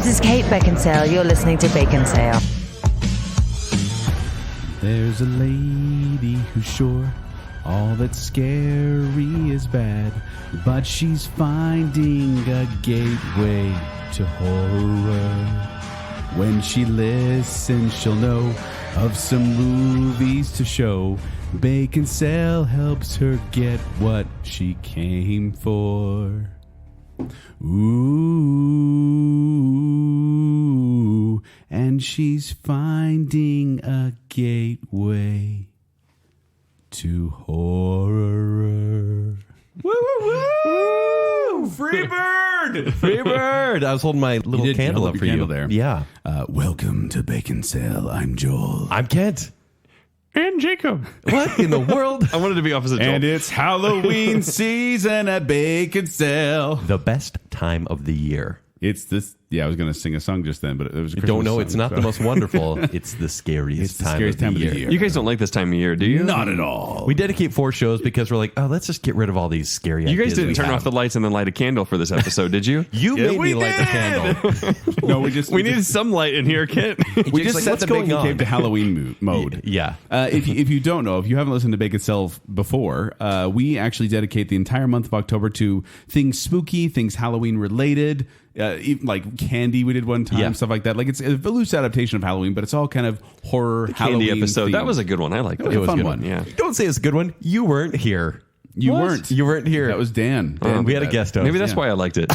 This is Kate Baconsale. You're listening to Baconsale. There's a lady who's sure all that's scary is bad, but she's finding a gateway to horror. When she listens, she'll know of some movies to show. Baconsale helps her get what she came for. Ooh, and she's finding a gateway to horror. Woo, woo, woo! Free bird! Free bird! I was holding my little candle up for you. There. Yeah. Welcome to Baconsale. I'm Joel. I'm Kent. And Jacob. What in the world? I wanted to be opposite Joel. And it's Halloween season at Baconsale. The best time of the year. It's this. Yeah, I was going to sing a song just then, but it was a Christmas Don't know. song, It's not the most wonderful. It's the scariest time of the year. You guys don't like this time of year, do you? Not at all. We dedicate 4 shows because we're like, oh, let's just get rid of all these scary ideas. You guys didn't we turn have. off the lights and then light a candle for this episode, did you? You Yeah, made we me light the candle. No, We needed some light in here, Kent. we just like, set what's the going Bacon on? Cave to Halloween mode. Yeah. If you don't know, if you haven't listened to Baconsale before, we actually dedicate the entire month of October to things spooky, things Halloween related, even like candy we did one time, stuff like that. Like it's a loose adaptation of Halloween, but it's all kind of horror Candy Halloween episode. themed. That was a good one. I like that. It was a fun good one. Yeah. Don't say it's a good one. You weren't here. You What? weren't. You weren't here. That was Dan. we had a guest host. Maybe that's Yeah. why I liked it.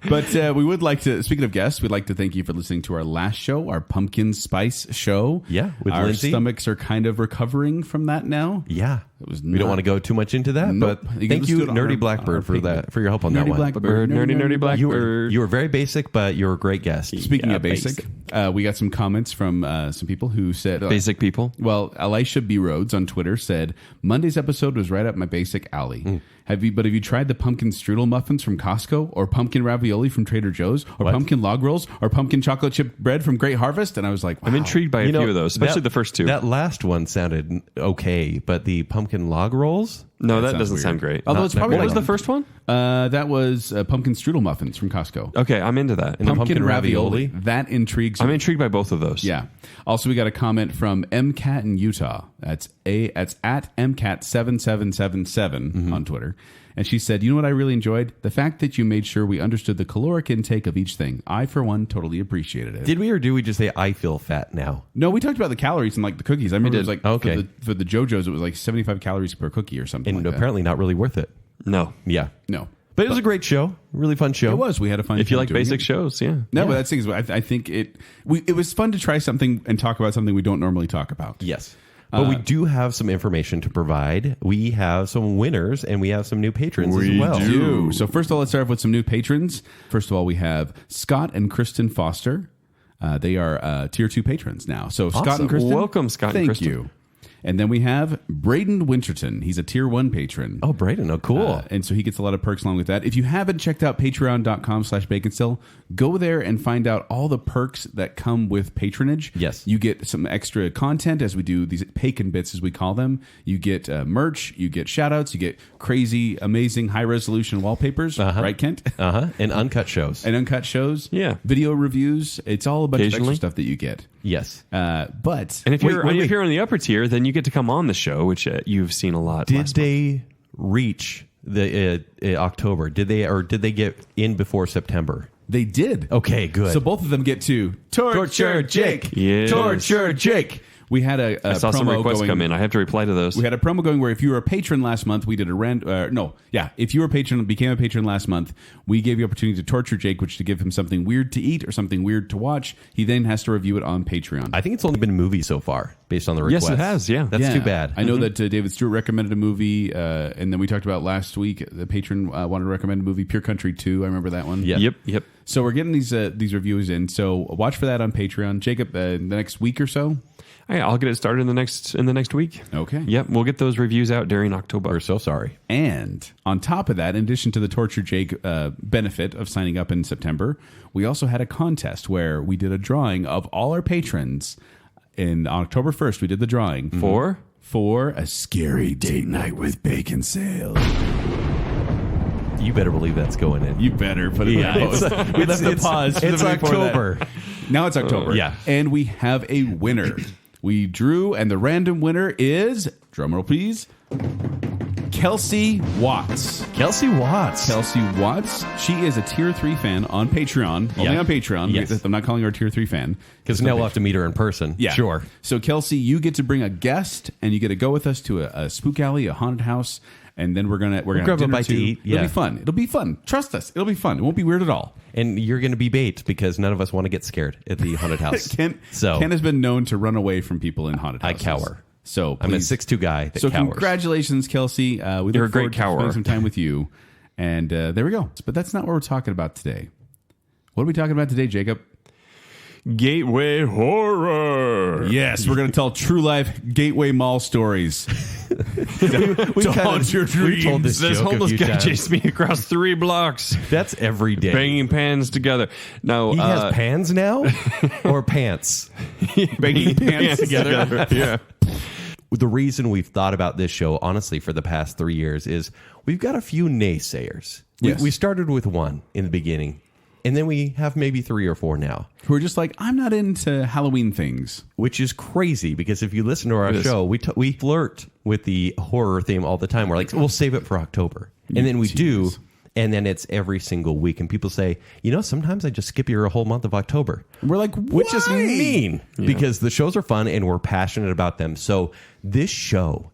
But we would like to, speaking of guests, we'd like to thank you for listening to our last show, our pumpkin spice show. Yeah, with our Lindsay. stomachs are kind of recovering from that now. Yeah. It was We don't want to go too much into that, Nope. but You can thank just you, do it on Nerdy our Blackbird, for page. that, for your help on Nerdy that one. Blackbird, Nerdy You Blackbird. were very basic, but you were a great guest. Speaking Yeah, of basic, we got some comments from some people who said... Basic people. Well, Elisha B. Rhodes on Twitter said, Monday's episode was right up my basic alley. Have you tried the pumpkin strudel muffins from Costco, or pumpkin ravioli from Trader Joe's, or What? pumpkin log rolls, or pumpkin chocolate chip bread from Great Harvest? And I was like, wow. I'm intrigued by a few of those, especially that- the first two. That last one sounded okay, but the pumpkin log rolls? No, that sounds doesn't weird. sound great. Although it's probably What was like- the first one? That was pumpkin strudel muffins from Costco. Okay, I'm into that. And the pumpkin ravioli? That intrigues me. I'm intrigued by both of those. Yeah. Also, we got a comment from MCAT in Utah. That's at MCAT7777 on Twitter. And she said, you know what I really enjoyed? The fact that you made sure we understood the caloric intake of each thing. I, for one, totally appreciated it. Did we, or do we just say, I feel fat now? No, we talked about the calories and like the cookies. I remember it was like Okay. for the JoJo's, it was like 75 calories per cookie or something And like apparently not really worth it. No. Yeah. that. No. But it was a great show. Really fun show. It was. We had a fun If you time like doing basic it. shows, yeah. No, but that's the thing is, I think it was fun to try something and talk about something we don't normally talk about. Yes. But we do have some information to provide. We have some winners, and we have some new patrons as well. do. So first of all, let's start off with some new patrons. First of all, we have Scott and Kristen Foster. They are tier 2 patrons now. So Scott Awesome. and Kristen, Welcome, Scott and thank Kristen. you. And then we have Braden Winterton. He's a tier 1 patron. Oh, Braden. Oh, cool. And so he gets a lot of perks along with that. If you haven't checked out patreon.com/baconsale, go there and find out all the perks that come with patronage. Yes. You get some extra content as we do these Bacon bits, as we call them. You get merch, you get shout outs, you get crazy, amazing, high resolution wallpapers. Right, Kent? And uncut shows. And uncut shows. Yeah. Video reviews. It's all a bunch of extra Occasionally. stuff that you get. Yes. But And if Wait, you're wait, if wait. you're on the upper tier, then you get to come on the show, which you've seen a lot. Did last month. they reach the October? Did they get in before September? they did. Okay, good. So both of them get to Torture Jake. Yes. Torture Jake. We had a I saw some promo requests going, come in. I have to reply to those. We had a promo going where if you were a patron last month, we did a if you were a patron, became a patron last month, we gave you opportunity to torture Jake, which to give him something weird to eat or something weird to watch. He then has to review it on Patreon. I think it's only been a movie so far, based on the Yes, request. it has, yeah. That's Yeah. too bad. I know that David Stewart recommended a movie, and then we talked about last week, the patron wanted to recommend a movie, Pure Country 2. I remember that one. Yeah. Yep. So we're getting these reviews in. So watch for that on Patreon. Jacob, the next week or so. Hey, I'll get it started in the next week. Okay. Yep, we'll get those reviews out during October. We're so sorry. And on top of that, in addition to the Torture Jake benefit of signing up in September, we also had a contest where we did a drawing of all our patrons. In October 1st, we did the drawing for a scary date night with Baconsale. You better believe that's going in. You better put it in post. We left the pause. It's specifically for that. October. Now it's October. Yeah. And we have a winner. We drew, and the random winner is, drumroll please, Kelsey Watts. Kelsey Watts. Kelsey Watts. She is a Tier 3 fan on Patreon. Only on Patreon. Yes. I'm not calling her a Tier 3 fan. Because now we'll have to meet her in person. Yeah. Sure. So, Kelsey, you get to bring a guest, and you get to go with us to a spook alley, a haunted house, and then we're gonna grab a bite to eat. It'll be fun. It'll be fun. Trust us. It'll be fun. It won't be weird at all. And you're going to be bait because none of us want to get scared at the haunted house. Ken has been known to run away from people in haunted houses. I cower. So I'm a please. 6'2" guy that So cowers. congratulations, Kelsey. We You're a look great forward to cower. spending some time with you. And there we go. But that's not what we're talking about today. What are we talking about today, Jacob? Gateway horror. Yes, we're going to tell true life Gateway Mall stories. we haunt your dreams. told this This joke a homeless few guy times. chased me across 3 blocks, That's every day. banging pans together. No, He has pans now? Or pants? Banging pants together. Yeah. The reason we've thought about this show, honestly, for the past 3 years is we've got a few naysayers. Yes. We started with one in the beginning, and then we have maybe 3 or 4 now. Who are just like, I'm not into Halloween things. Which is crazy because if you listen to our It is. show, we flirt with the horror theme all the time. We're like, we'll save it for October. And then we do, and then it's every single week. And people say, sometimes I just skip your whole month of October. And we're like, Which is why? mean because the shows are fun and we're passionate about them. So this show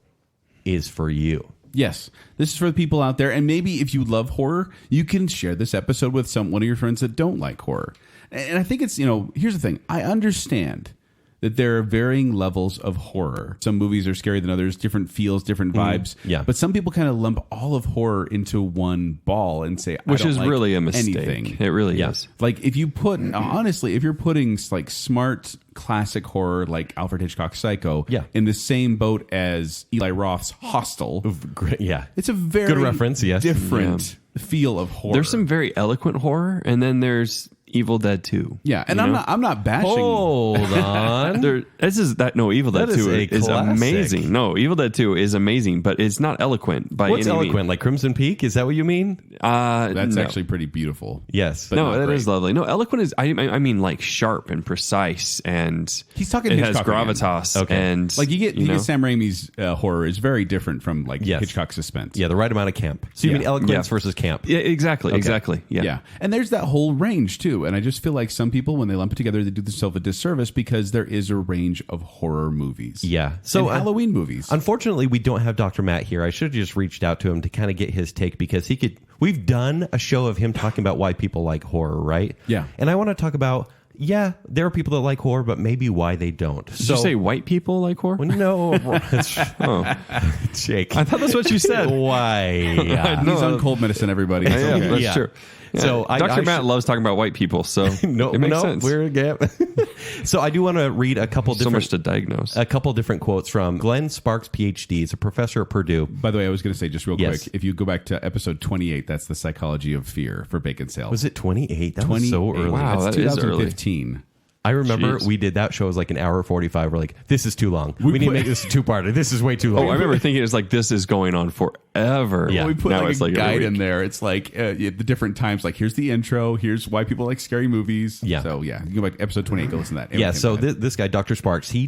is for you. Yes, this is for the people out there. And maybe if you love horror, you can share this episode with one of your friends that don't like horror. And I think it's, here's the thing. I understand that there are varying levels of horror. Some movies are scarier than others, different feels, different vibes. yeah. But some people kind of lump all of horror into one ball and say, Which I don't is like really a mistake. anything. It really is. Like if you put, honestly, if you're putting like smart classic horror like Alfred Hitchcock's Psycho in the same boat as Eli Roth's Hostel, Great. Yeah. it's a very Good reference, yes. different feel of horror. There's some very eloquent horror, and then there's Evil Dead 2. Yeah, and I'm not bashing. Hold on. Evil Dead That is 2 a is classic. amazing. No, Evil Dead 2 is amazing, but it's not eloquent by What's any eloquent? means. Like Crimson Peak? Is that what you mean? That's no. actually pretty beautiful. Yes. But No, not that great. is lovely. No, eloquent is I mean like sharp and precise, and He's talking it has Hitchcock again. gravitas. Okay. And Like you get Sam Raimi's horror is very different from like Yes. Hitchcock's suspense. Yeah, the right amount of camp. So you mean eloquence Yeah. versus camp? Yeah, exactly, exactly. Yeah. Yeah, and there's that whole range too. And I just feel like some people, when they lump it together, they do themselves a disservice because there is a range of horror movies. Yeah. So So Halloween movies. Unfortunately, we don't have Dr. Matt here. I should have just reached out to him to kind of get his take because he could. We've done a show of him talking about why people like horror, right? Yeah. And I want to talk about, there are people that like horror, but maybe why they don't. Did you say white people like horror? Well, no, Oh, Jake. I thought that's what you said. Why? He's on cold medicine, everybody. It's Yeah, okay. that's Yeah. true. Yeah. So Dr. Matt loves talking about white people, so No, it makes sense. We're So I do want to read a couple so different much to diagnose. a couple different quotes from Glenn Sparks, PhD. He's a professor at Purdue. By the way, I was going to say just real Yes. quick, if you go back to episode 28, that's the psychology of fear for Baconsale. Was it 28? That was so early. Wow, That's that is early. 2015. I remember Jeez. we did that show. It was like an hour 45. We're like, this is too long. We need to make this a two-parter. This is way too long. Oh, I remember thinking it was like this is going on forever. Yeah. We put now like it's a like every guide week. in there. It's like the different times. Like here's the intro. Here's why people like scary movies. Yeah. So yeah, you go back to episode 28. Go listen to that. Yeah, Anyway, so go ahead. this guy, Dr. Sparks, he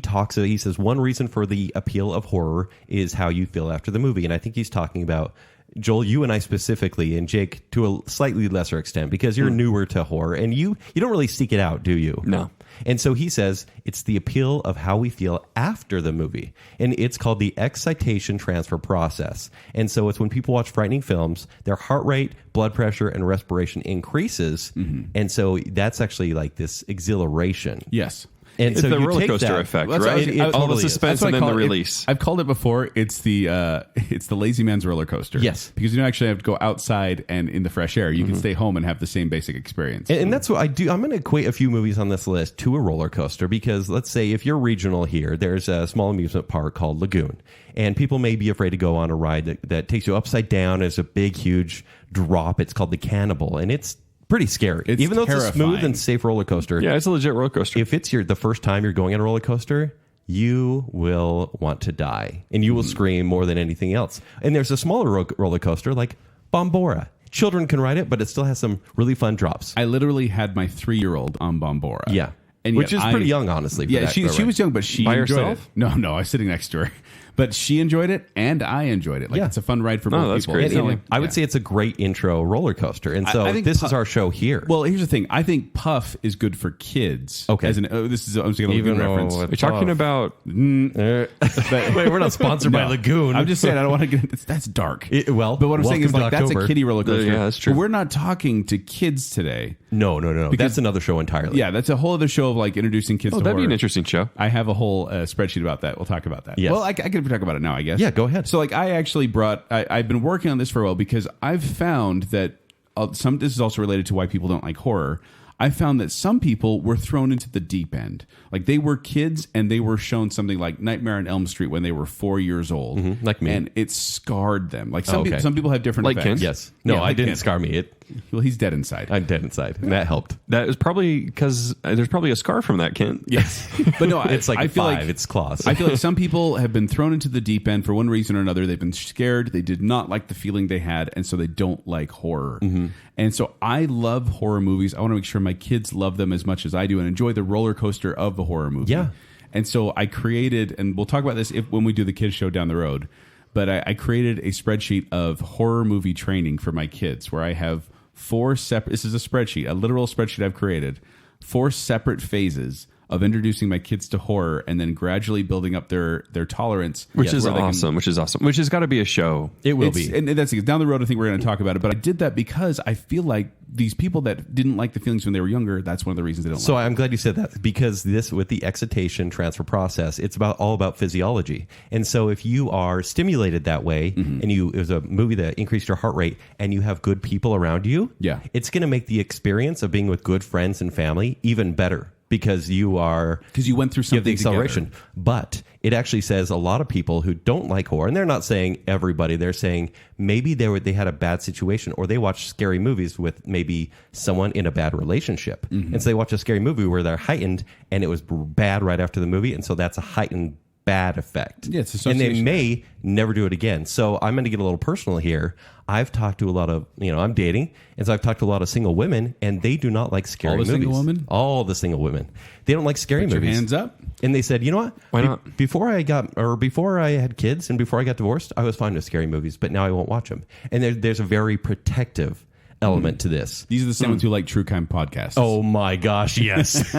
says one reason for the appeal of horror is how you feel after the movie. And I think he's talking about, Joel, you and I specifically, and Jake to a slightly lesser extent, because you're newer to horror, and you don't really seek it out, do you? No. And so he says it's the appeal of how we feel after the movie. And it's called the excitation transfer process. And so it's when people watch frightening films, their heart rate, blood pressure, and respiration increases. And so that's actually like this exhilaration. Yes. And It's so the you roller take coaster that- effect, That's what right? I was- All totally the is. suspense That's what and I then the call it. release. I've called it before. It's the lazy man's roller coaster. Yes. Because you don't actually have to go outside and in the fresh air. You can stay home and have the same basic experience. And that's what I do. I'm going to equate a few movies on this list to a roller coaster because let's say if you're regional here, there's a small amusement park called Lagoon. And people may be afraid to go on a ride that takes you upside down. It's a big, huge drop. It's called the Cannibal. And it's pretty scary. It's Even though it's a smooth terrifying. and safe roller coaster. Yeah, it's a legit roller coaster. If it's the first time you're going on a roller coaster, you will want to die. And you will scream more than anything else. And there's a smaller roller coaster like Bombora. Children can ride it, but it still has some really fun drops. I literally had my 3-year-old on Bombora. Yeah. And Which yet is pretty young, honestly. for Yeah, that she ride. was young, but she By enjoyed herself? it. No, I was sitting next to her. But she enjoyed it, and I enjoyed it. Like, Yeah. it's a fun ride for both that's people. great. It's not like- I would say it's a great intro roller coaster. And so I think this is our show here. Well, here's the thing. I think Puff is good for kids. Okay. I'm just going to Even a reference. though You're talking about Wait, we're not sponsored by No. Lagoon. I'm just saying I don't want to get that's dark. Well, but what I'm saying is welcome like to that's October. a kiddie roller coaster. Yeah, that's true. But we're not talking to kids today. No. Because- That's another show entirely. Yeah, that's a whole other show of like introducing kids to that'd be horror. an interesting show. I have a whole spreadsheet about that. We'll talk about that. Yes. Well, I can talk about it now, I guess. Yeah, go ahead. So, like, I actually I've been working on this for a while because I've found that this is also related to why people don't like horror. I found that some people were thrown into the deep end. Like, they were kids and they were shown something like Nightmare on Elm Street when they were 4 years old. like me. And it scarred them. Like, some, Oh, okay. some people have different Like effects. Kent? Yes. No, Yeah, I like didn't Kent. scar me. Well, he's dead inside. I'm dead inside. And that helped. That is probably because there's probably a scar from that, Kent. Yes. But no, It's like I feel 5. like It's claws. I feel like some people have been thrown into the deep end for one reason or another. They've been scared. They did not like the feeling they had, and so they don't like horror. Mm-hmm. And so I love horror movies. I want to make sure my kids love them as much as I do and enjoy the roller coaster of the horror movie. Yeah. And so I created, and we'll talk about this when we do the kids show down the road, but I created a spreadsheet of horror movie training for my kids where I have 4 separate, this is a spreadsheet, a literal spreadsheet I've created, 4 separate phases of introducing my kids to horror and then gradually building up their tolerance. Which is where they can- awesome. Which has got to be a show. It will It's- be. and that's down the road. I think we're going to talk about it. But I did that because I feel like these people that didn't like the feelings when they were younger, that's one of the reasons they don't So like I'm glad you said that because this, with the excitation transfer process, it's all about physiology. And so if you are stimulated that way, Mm-hmm. and it was a movie that increased your heart rate, and you have good people around you, Yeah. it's going to make the experience of being with good friends and family even better. Because you went through you have the something acceleration. together. But it actually says a lot of people who don't like horror, and they're not saying everybody, they're saying maybe they had a bad situation or they watched scary movies with maybe someone in a bad relationship. Mm-hmm. And so they watch a scary movie where they're heightened and it was bad right after the movie. And so that's a heightened bad effect. Yeah, it's and they association. may never do it again. So I'm going to get a little personal here. I've talked to a lot of, I'm dating, and so I've talked to a lot of single women, and they do not like scary All the movies. single women? All the single women. They don't like scary Put your movies. hands up. And they said, you know what? Why not? Before I had kids and before I got divorced, I was fine with scary movies, but now I won't watch them. And there's a very protective element to this. These are the same ones who like true crime podcasts. Oh my gosh, yes.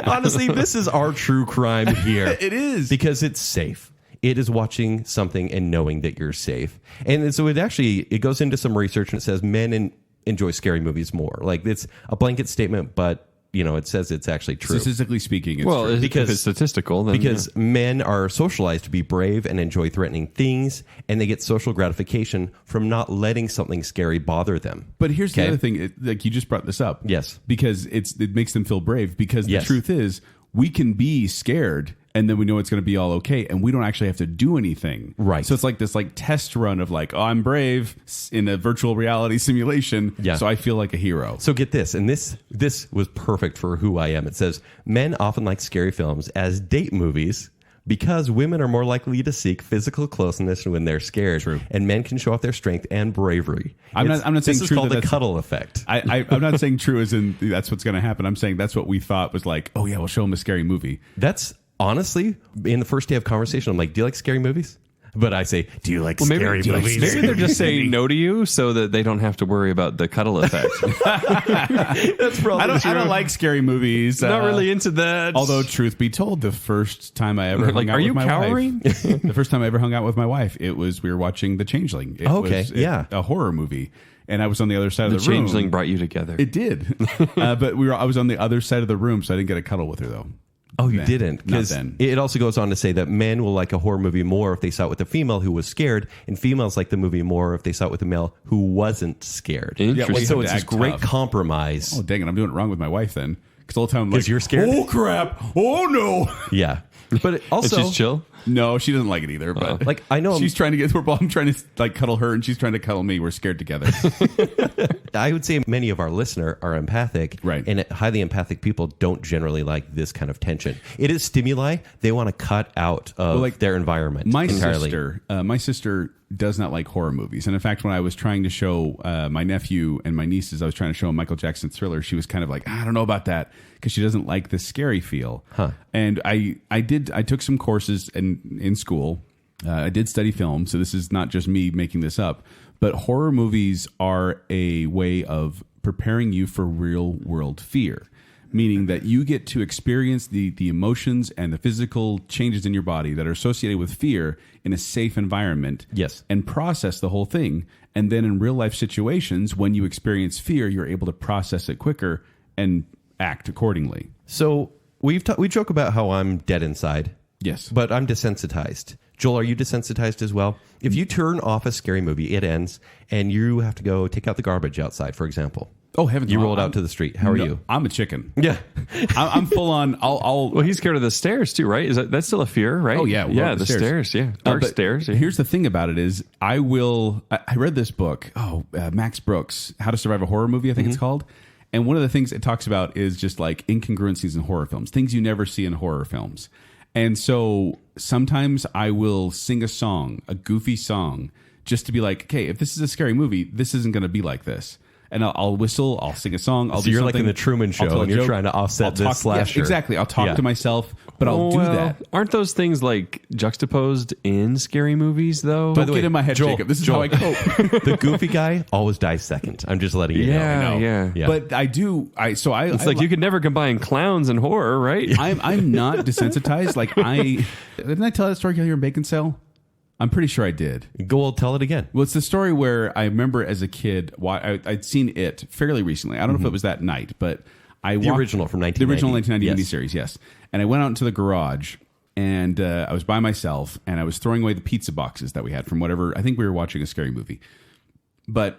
Honestly, this is our true crime here. It is. Because it's safe. It is watching something and knowing that you're safe. And so it goes into some research and it says men enjoy scary movies more. Like, it's a blanket statement, but it says it's actually true. Statistically speaking, it's Well, true. if it's statistical, then Because men are socialized to be brave and enjoy threatening things, and they get social gratification from not letting something scary bother them. But here's the Okay? other thing. Like, you just brought this up. Yes. Because it makes them feel brave. Because the Yes. truth is, we can be scared and then we know it's going to be all okay, and we don't actually have to do anything. Right. So it's like this test run of I'm brave in a virtual reality simulation. Yeah. So I feel like a hero. So get this, and this was perfect for who I am. It says men often like scary films as date movies because women are more likely to seek physical closeness when they're scared. True. And men can show off their strength and bravery. I'm not saying this is true called that the that's- cuddle effect. I'm not saying true as in that's what's going to happen. I'm saying that's what we thought was like, oh yeah, we'll show them a scary movie. That's honestly, in the first day of conversation, I'm like, do you like scary movies? But I say, do you like scary movies? Maybe they're just saying no to you so that they don't have to worry about the cuddle effect. That's probably I don't like scary movies. Not really into that. Although, truth be told, the first time I ever Like, hung out are with you my cowering? wife, the first time I ever hung out with my wife, we were watching The Changeling. It Okay, was yeah. a horror movie, and I was on the other side the of the room. changeling brought you together. It did, but I was on the other side of the room, so I didn't get a cuddle with her though. Oh, you Then. didn't? Not Because then. it also goes on to say that men will like a horror movie more if they saw it with a female who was scared, and females like the movie more if they saw it with a male who wasn't scared. Interesting. And so You it's have this to act great tough. compromise. Oh dang it! I'm doing it wrong with my wife then, because all the time I'm like, you're scared? Oh crap! Oh no! Yeah. But it also, It's just chill. No, she doesn't like it either. But like, I know she's trying to get. I'm trying to cuddle her, and she's trying to cuddle me. We're scared together. I would say many of our listeners are empathic, Right. And highly empathic people don't generally like this kind of tension. It is stimuli they want to cut out of like, their environment My entirely. sister does not like horror movies. And in fact, when I was trying to show my nephew and my nieces, I was trying to show them Michael Jackson's Thriller, she was kind of like, I don't know about that, because she doesn't like the scary feel. And I took some courses in school. I did study film, so this is not just me making this up. But horror movies are a way of preparing you for real world fear, meaning that you get to experience the emotions and the physical changes in your body that are associated with fear in a safe environment. Yes. And process the whole thing. And then in real life situations, when you experience fear, you're able to process it quicker and act accordingly. So we joke about how I'm dead inside. Yes. But I'm desensitized. Joel, are you desensitized as well? If you turn off a scary movie, it ends, and you have to go take out the garbage outside, for example. Oh, heavens. You rolled out to the street. How are you? I'm a chicken. Yeah. I'm full on. Well, he's scared of the stairs too, right? That's still a fear, right? Oh, yeah. Yeah, the stairs. Yeah. Dark But stairs. Yeah. Here's the thing about it is I read this book, Max Brooks, How to Survive a Horror Movie, I think it's called. And one of the things it talks about is just like incongruencies in horror films, things you never see in horror films. And so sometimes I will sing a song, a goofy song, just to be like, okay, if this is a scary movie, this isn't going to be like this. And I'll whistle, I'll sing a song. So you're like in the Truman Show, and you're trying to offset this slasher. Yeah, exactly. I'll talk to myself, but I'll do that. Aren't those things like juxtaposed in scary movies, though? Don't get in my head, Joel, Jacob. This is how I cope. The goofy guy always dies second. I'm just letting you know. Yeah. But I do. It's like you could never combine clowns and horror, right? I'm not desensitized. Like didn't I tell that story here in Baconsale? I'm pretty sure I did. Go tell it again. Well, it's the story where I remember as a kid, I'd seen it fairly recently. I don't know if it was that night, but the original from 1990. The original 1990 yes. series, yes. And I went out into the garage, and I was by myself, and I was throwing away the pizza boxes that we had from whatever. I think we were watching a scary movie. But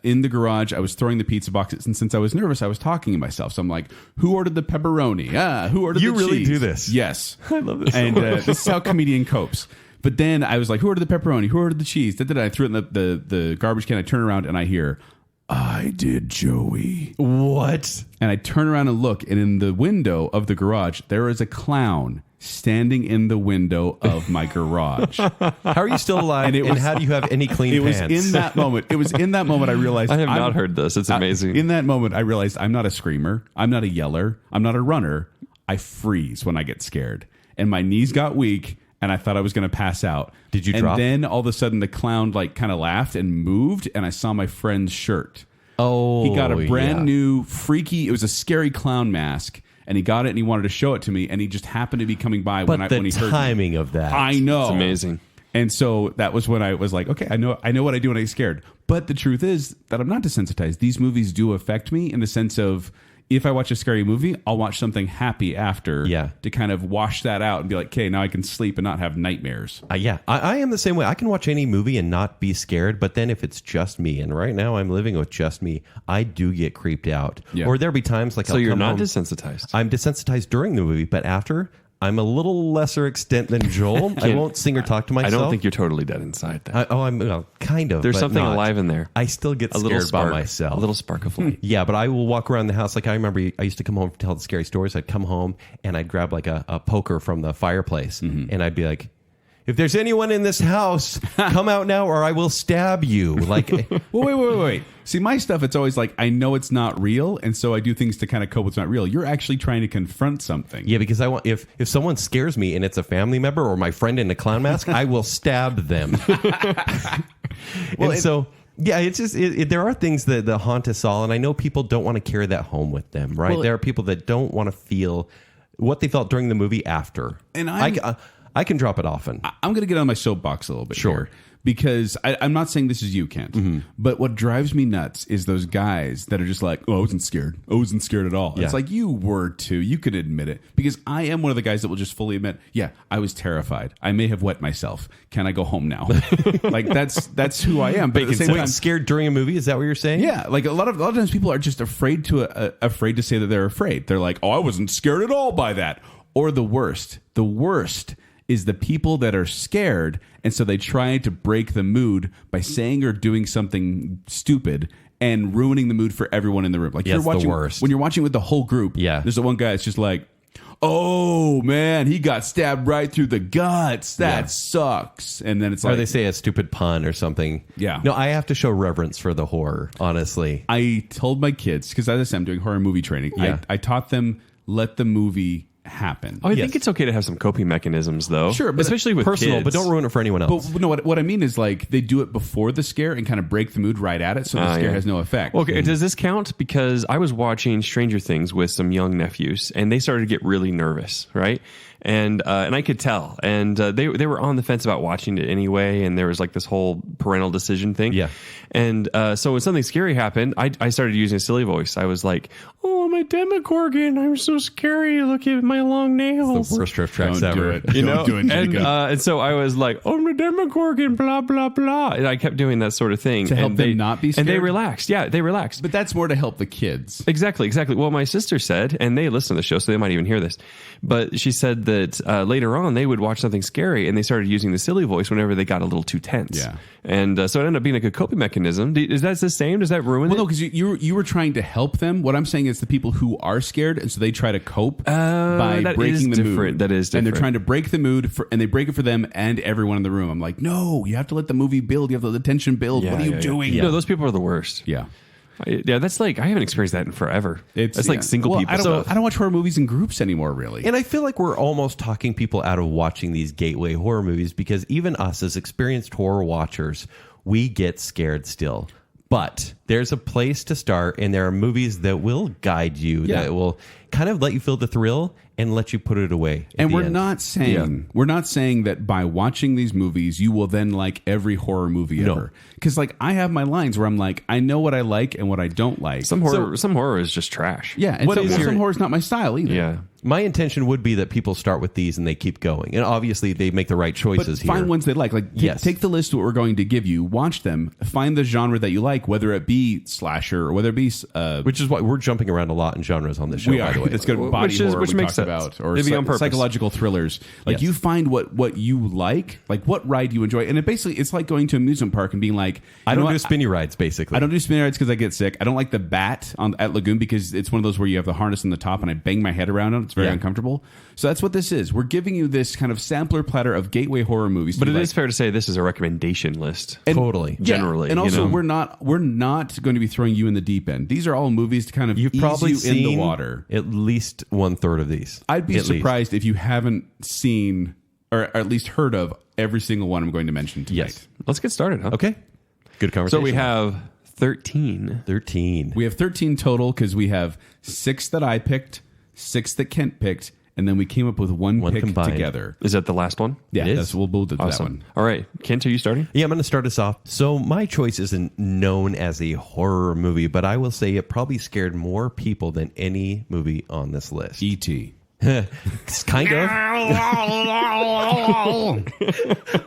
in the garage, I was throwing the pizza boxes, and since I was nervous, I was talking to myself. So I'm like, "Who ordered the pepperoni? Who ordered the cheese?" You really do this? Yes, I love this. And this is how a comedian copes. But then I was like, "Who ordered the pepperoni? Who ordered the cheese?" I threw it in the garbage can. I turn around and I hear, "I did, Joey." What? And I turn around and look, and in the window of the garage, there is a clown standing in the window of my garage. How are you still alive? And how do you have any clean pants? It was in that moment I realized I have not heard this. It's amazing. In that moment I realized I'm not a screamer, I'm not a yeller, I'm not a runner. I freeze when I get scared, and my knees got weak, and I thought I was going to pass out. Did you drop? And then all of a sudden the clown kind of laughed and moved, and I saw my friend's shirt. Oh, he got a brand new freaky. It was a scary clown mask. And he got it, and he wanted to show it to me, and he just happened to be coming by when he heard me. But the timing of that. I know. It's amazing. And so that was when I was like, okay, I know what I do when I get scared. But the truth is that I'm not desensitized. These movies do affect me in the sense of, if I watch a scary movie, I'll watch something happy after to kind of wash that out and be like, okay, now I can sleep and not have nightmares. I am the same way. I can watch any movie and not be scared, but then if it's just me, and right now I'm living with just me, I do get creeped out. Yeah. Or there'll be times like So you're not desensitized? I'm desensitized during the movie, but after, I'm a little lesser extent than Joel. I won't sing or talk to myself. I don't think you're totally dead inside. I'm kind of. There's something not. Alive in there. I still get scared by myself. A little spark of light. Yeah, but I will walk around the house. Like I remember I used to come home to tell the scary stories. I'd come home and I'd grab like a poker from the fireplace, and I'd be like, if there's anyone in this house, come out now or I will stab you. Like, well, wait. See, my stuff, it's always like, I know it's not real, and so I do things to kind of cope with it's not real. You're actually trying to confront something. Yeah, because I want if someone scares me and it's a family member or my friend in a clown mask, I will stab them. It's just there are things that haunt us all, and I know people don't want to carry that home with them, right? Well, there are people that don't want to feel what they felt during the movie after. And I can drop it often. I'm going to get on my soapbox a little bit here, because I'm not saying this is you, Kent, but what drives me nuts is those guys that are just like, oh, I wasn't scared. I wasn't scared at all. Yeah. It's like, you were too. You could admit it, because I am one of the guys that will just fully admit, yeah, I was terrified. I may have wet myself. Can I go home now? Like that's who I am. But at the same time, scared during a movie, is that what you're saying? Yeah, like a lot of times people are just afraid to say that they're afraid. They're like, oh, I wasn't scared at all by that. Or the worst is the people that are scared, and so they try to break the mood by saying or doing something stupid and ruining the mood for everyone in the room. Like the worst. When you're watching with the whole group, there's the one guy that's just like, oh man, he got stabbed right through the guts. That sucks. And then it's Or like, they say a stupid pun or something. Yeah. No, I have to show reverence for the horror, honestly. I told my kids, because as I said, I'm doing horror movie training. Yeah. I taught them, let the movie happen. I think it's okay to have some coping mechanisms, though. Sure, but especially with Personal, kids. but don't ruin it for anyone else. But no, what I mean is like they do it before the scare and kind of break the mood right at it, so the scare has no effect. Okay, does this count? Because I was watching Stranger Things with some young nephews, and they started to get really nervous, right? And I could tell, and they were on the fence about watching it anyway, and there was like this whole parental decision thing. Yeah. And so when something scary happened, I started using a silly voice. I was like, "Oh, my Demogorgon! I'm so scary. Look at my long nails." The worst riff tracks Don't do ever. it. You know, Don't do it, and, Jacob. and so I was like, "Oh, I'm a Demogorgon," blah blah blah, and I kept doing that sort of thing To help and them they, not be And they scared? relaxed. Yeah, they relaxed. But that's more to help the kids. Exactly. Well, my sister said, and they listen to the show, so they might even hear this, but she said that later on they would watch something scary and they started using the silly voice whenever they got a little too tense. Yeah. And so it ended up being a good coping mechanism. Is that the same? Does that ruin Well, it? no, because you were trying to help them. What I'm saying is the people who are scared, and so they try to cope by that breaking is the different. mood. That is And they're different. trying to break the mood, and they break it for them and everyone in the room. I'm like, no, you have to let the movie build. You have to let the tension build. What are you doing? No, those people are the worst. Yeah. Yeah, that's like, I haven't experienced that in forever. It's like single Well, people. I don't watch horror movies in groups anymore, really. And I feel like we're almost talking people out of watching these gateway horror movies because even us as experienced horror watchers, we get scared still. But there's a place to start, and there are movies that will guide you, that will kind of let you feel the thrill and let you put it away. And we're not saying that by watching these movies you will then like every horror movie ever. Because like I have my lines where I'm like, I know what I like and what I don't like. some horror is just trash. Yeah, and some horror's not my style either. Yeah. My intention would be that people start with these and they keep going. And obviously they make the right But choices here. find ones they like. Like take the list of what we're going to give you, watch them, find the genre that you like, whether it be slasher or whether it be Which is why we're jumping around a lot in genres on this show, by the way. It's good body horror which we makes talked sense. about, or Maybe on purpose. psychological thrillers. Like Yes. you find what you like what ride you enjoy, and it's like going to an amusement park and being like, I don't do spinny rides, basically. I don't do spinny rides because I get sick. I don't like the bat at Lagoon because it's one of those where you have the harness on the top and I bang my head around it. It's very uncomfortable. So that's what this is. We're giving you this kind of sampler platter of gateway horror movies. But it is fair to say this is a recommendation list. Totally. Generally, and also you know? we're not going to be throwing you in the deep end. These are all movies to kind of You've ease probably you seen in the water. at least 1/3 of these. I'd be At least. surprised if you haven't seen or at least heard of every single one I'm going to mention tonight. Yes. Let's get started, huh? Okay. Good So conversation. we have 13. 13. We have 13 total because we have 6 that I picked, 6 that Kent picked, and then we came up with one pick combined. together. Is that the last one? Yeah, It is. we'll do that Awesome. one. All right. Kent, are you starting? Yeah, I'm going to start us off. So my choice isn't known as a horror movie, but I will say it probably scared more people than any movie on this list. E.T. It's kind of.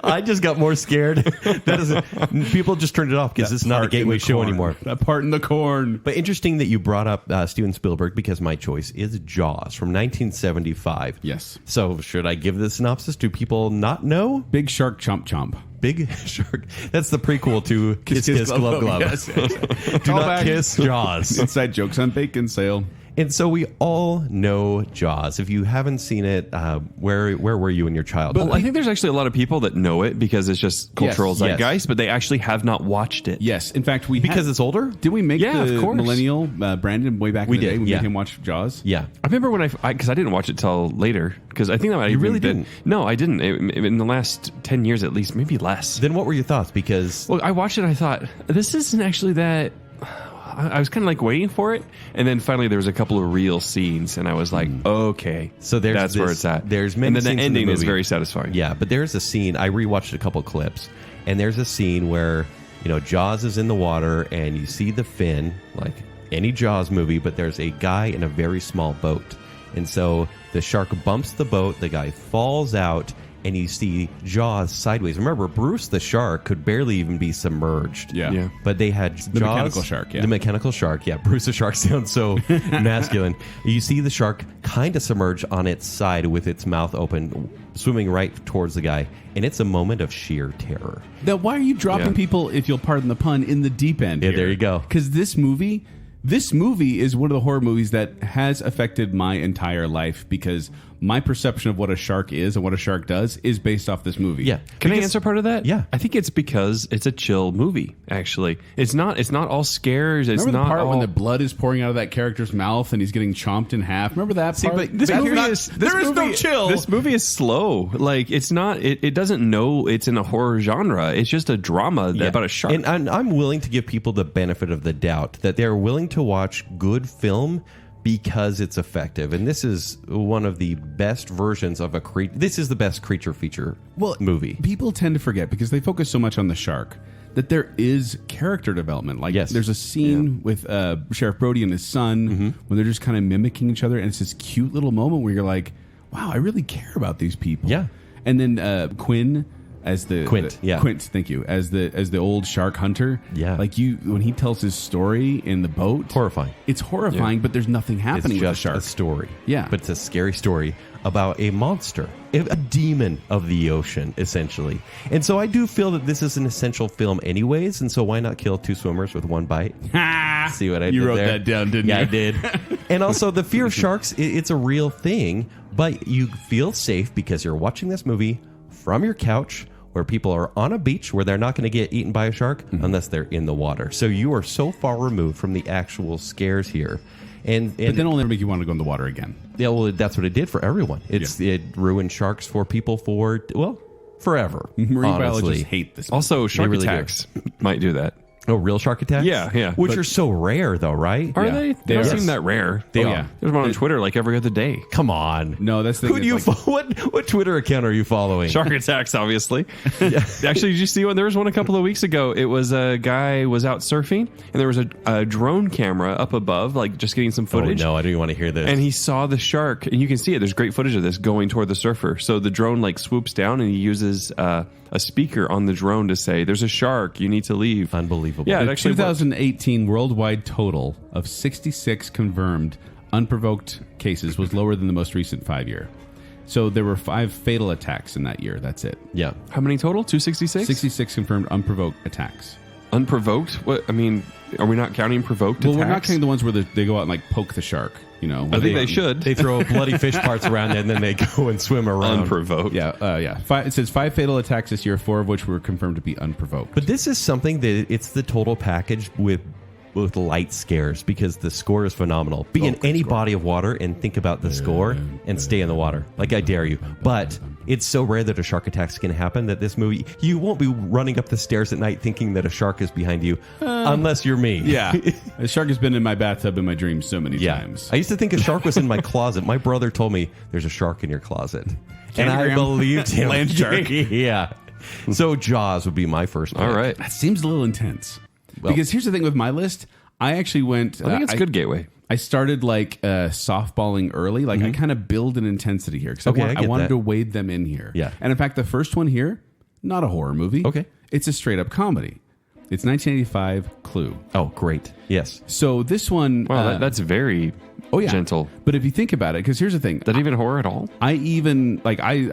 I just got more scared. That is, people just turned it off because it's not a gateway show anymore. That part in the corn. But interesting that you brought up Steven Spielberg because my choice is Jaws from 1975. Yes. So should I give the synopsis? Do people not know? Big shark chomp chomp. Big Shark. That's the prequel to Kiss Kiss Glove Glove. Yes. Do not kiss Jaws. Inside jokes on Baconsale. And so we all know Jaws. If you haven't seen it, where were you in your childhood? Well, I think there's actually a lot of people that know it because it's just cultural Yes. zeitgeist, but they actually have not watched it. Yes. In fact, because it's older? Did we make Yeah, the of course. millennial Brandon way back We in the did, day? We yeah. made him watch Jaws? Yeah. I remember when because I didn't watch it till later because I think that might You have really been, didn't? No, I didn't. In the last 10 years at least, maybe less. Then what were your thoughts? Because Well, I watched it and I thought, this isn't actually that... I was kind of like waiting for it, and then finally there was a couple of real scenes, and I was like, okay, So there's that's where this- it's at. there's many and then scenes the in the ending is movie. very satisfying. yeah, but there's a scene. I rewatched a couple clips, and there's a scene where Jaws is in the water, and you see the fin like any Jaws movie, but there's a guy in a very small boat, and so the shark bumps the boat. The guy falls out. And you see Jaws sideways. Remember, Bruce the shark could barely even be submerged. Yeah. But they had Jaws, mechanical shark, yeah. The mechanical shark, yeah. Bruce the shark sounds so masculine. You see the shark kind of submerge on its side with its mouth open, swimming right towards the guy. And it's a moment of sheer terror. Now, why are you dropping Yeah. people, if you'll pardon the pun, in the deep end? Yeah, here? there you go. Because this movie is one of the horror movies that has affected my entire life because my perception of what a shark is and what a shark does is based off this movie. Yeah. Can I Because- answer part of that? Yeah. I think it's because it's a chill movie. Actually, it's not all scares. It's Remember the not part all. when the blood is pouring out of that character's mouth and he's getting chomped in half? Remember that part? but This That's movie not- is there is no chill. This movie is slow. Like it's not. It doesn't know it's in a horror genre. It's just a drama about a shark. And I'm willing to give people the benefit of the doubt that they're willing to watch good film because it's effective. And this is one of the best versions of a creature. This is the best creature feature movie. People tend to forget because they focus so much on the shark that there is character development. Like Yes. there's a scene with Sheriff Brody and his son when they're just kind of mimicking each other, and it's this cute little moment where you're like, wow, I really care about these people. Yeah. And then Quint, yeah. Quint, thank you, as the old shark hunter. Yeah. Like when he tells his story in the boat, Horrifying. It's horrifying, but there's nothing happening It's with the just shark. a story. Yeah. But it's a scary story about a monster, a demon of the ocean, essentially. And so I do feel that this is an essential film anyways, and so why not kill two swimmers with one bite? See what I did You wrote there? that down, didn't Yeah, you? I did. And also, the fear of sharks, it's a real thing, but you feel safe because you're watching this movie from your couch where people are on a beach where they're not going to get eaten by a shark unless they're in the water. So you are so far removed from the actual scares here. And But then it'll never make you want to go in the water again. yeah, well, that's what it did for everyone. It ruined sharks for people for, well, forever. Marine honestly. biologists hate this. also, shark really do. attacks might do that. Oh, real shark attacks? Yeah, yeah. Which But- are so rare, though, right? Are Yeah. they? They They don't are. seem that rare. They Oh, are. yeah. There's one on Twitter like every other day. Come on. No, that's the Who thing. do you It's like- follow? What Twitter account are you following? Shark attacks, obviously. Actually, did you see one? There was one a couple of weeks ago. It was a guy was out surfing, and there was a drone camera up above, like just getting some Oh, footage. no, I don't even want to hear this. And he saw the shark, and you can see it. There's great footage of this going toward the surfer. So the drone like swoops down, and he uses a speaker on the drone to say, "There's a shark. You need to leave." Unbelievable. Yeah, it The actually worked. 2018 worldwide total of 66 confirmed unprovoked cases was lower than the most recent 5-year. So there were 5 fatal attacks in that year. That's it. Yeah. How many total? 266? 66 confirmed unprovoked attacks. Unprovoked? What? I mean, are we not counting provoked Well, attacks? we're not counting the ones where they go out and like poke the shark. You know, I think they should. They throw bloody fish parts around it, and then they go and swim around. Unprovoked. Yeah. It says 5 fatal attacks this year, 4 of which were confirmed to be unprovoked. But this is something that it's the total package with light scares because the score is phenomenal. Be in any body of water and think about the score and stay in the water. Like, I dare you. But it's so rare that a shark attack's going to happen that this movie, you won't be running up the stairs at night thinking that a shark is behind you unless you're me. yeah, a shark has been in my bathtub in my dreams so many Yeah. times. I used to think a shark was in my closet. My brother told me there's a shark in your closet. And I Candygram. believed him. Land shark. Yeah. So Jaws would be my first pick. All right. That seems a little intense. Because here's the thing with my list. I actually went. I think it's a good gateway. I started like softballing early. Like I kind of build an intensity here because Okay, I I get wanted that. to wade them in here. Yeah. And in fact, the first one here, not a horror movie. Okay. It's a straight up comedy. It's 1985 Clue. Oh, great. Yes. So this one. Wow, that's very gentle. But if you think about it, because here's the thing. Is that even horror at all? I even like I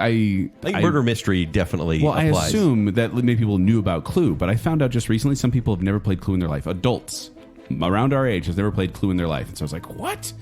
think murder mystery definitely Well, applies. I assume that many people knew about Clue, but I found out just recently some people have never played Clue in their life. Adults around our age have never played Clue in their life. And so I was like, what?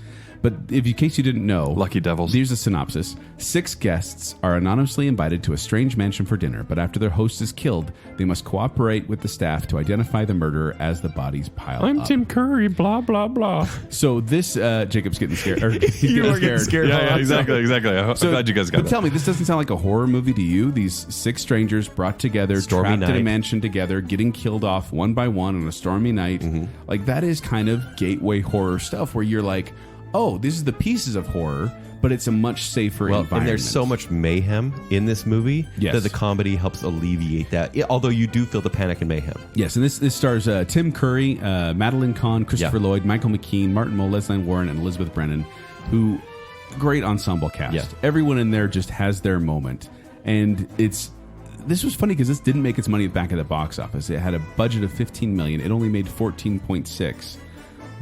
But in case you didn't know, Lucky devils. Here's a synopsis. 6 guests are anonymously invited to a strange mansion for dinner, but after their host is killed, they must cooperate with the staff to identify the murderer as the bodies pile I'm up. Tim Curry, blah, blah, blah. So this, Jacob's getting scared. Or he's You are getting scared. Yeah, exactly. I'm glad you guys got But that. tell me, this doesn't sound like a horror movie to you? These 6 strangers brought together, Stormy trapped in a night. mansion together, getting killed off one by one on a stormy night. Mm-hmm. Like, that is kind of gateway horror stuff where you're like, oh, this is the pieces of horror, but it's a much safer Well, environment. and there's so much mayhem in this movie Yes. that the comedy helps alleviate that. Yeah, although you do feel the panic and mayhem. Yes, and this stars Tim Curry, Madeline Kahn, Christopher Yeah. Lloyd, Michael McKean, Martin Mull, Leslie Warren, and Elizabeth Brennan, who, great ensemble cast. Yeah. Everyone in there just has their moment. And this was funny because this didn't make its money back at the box office. It had a budget of $15 million. It only made $14.6.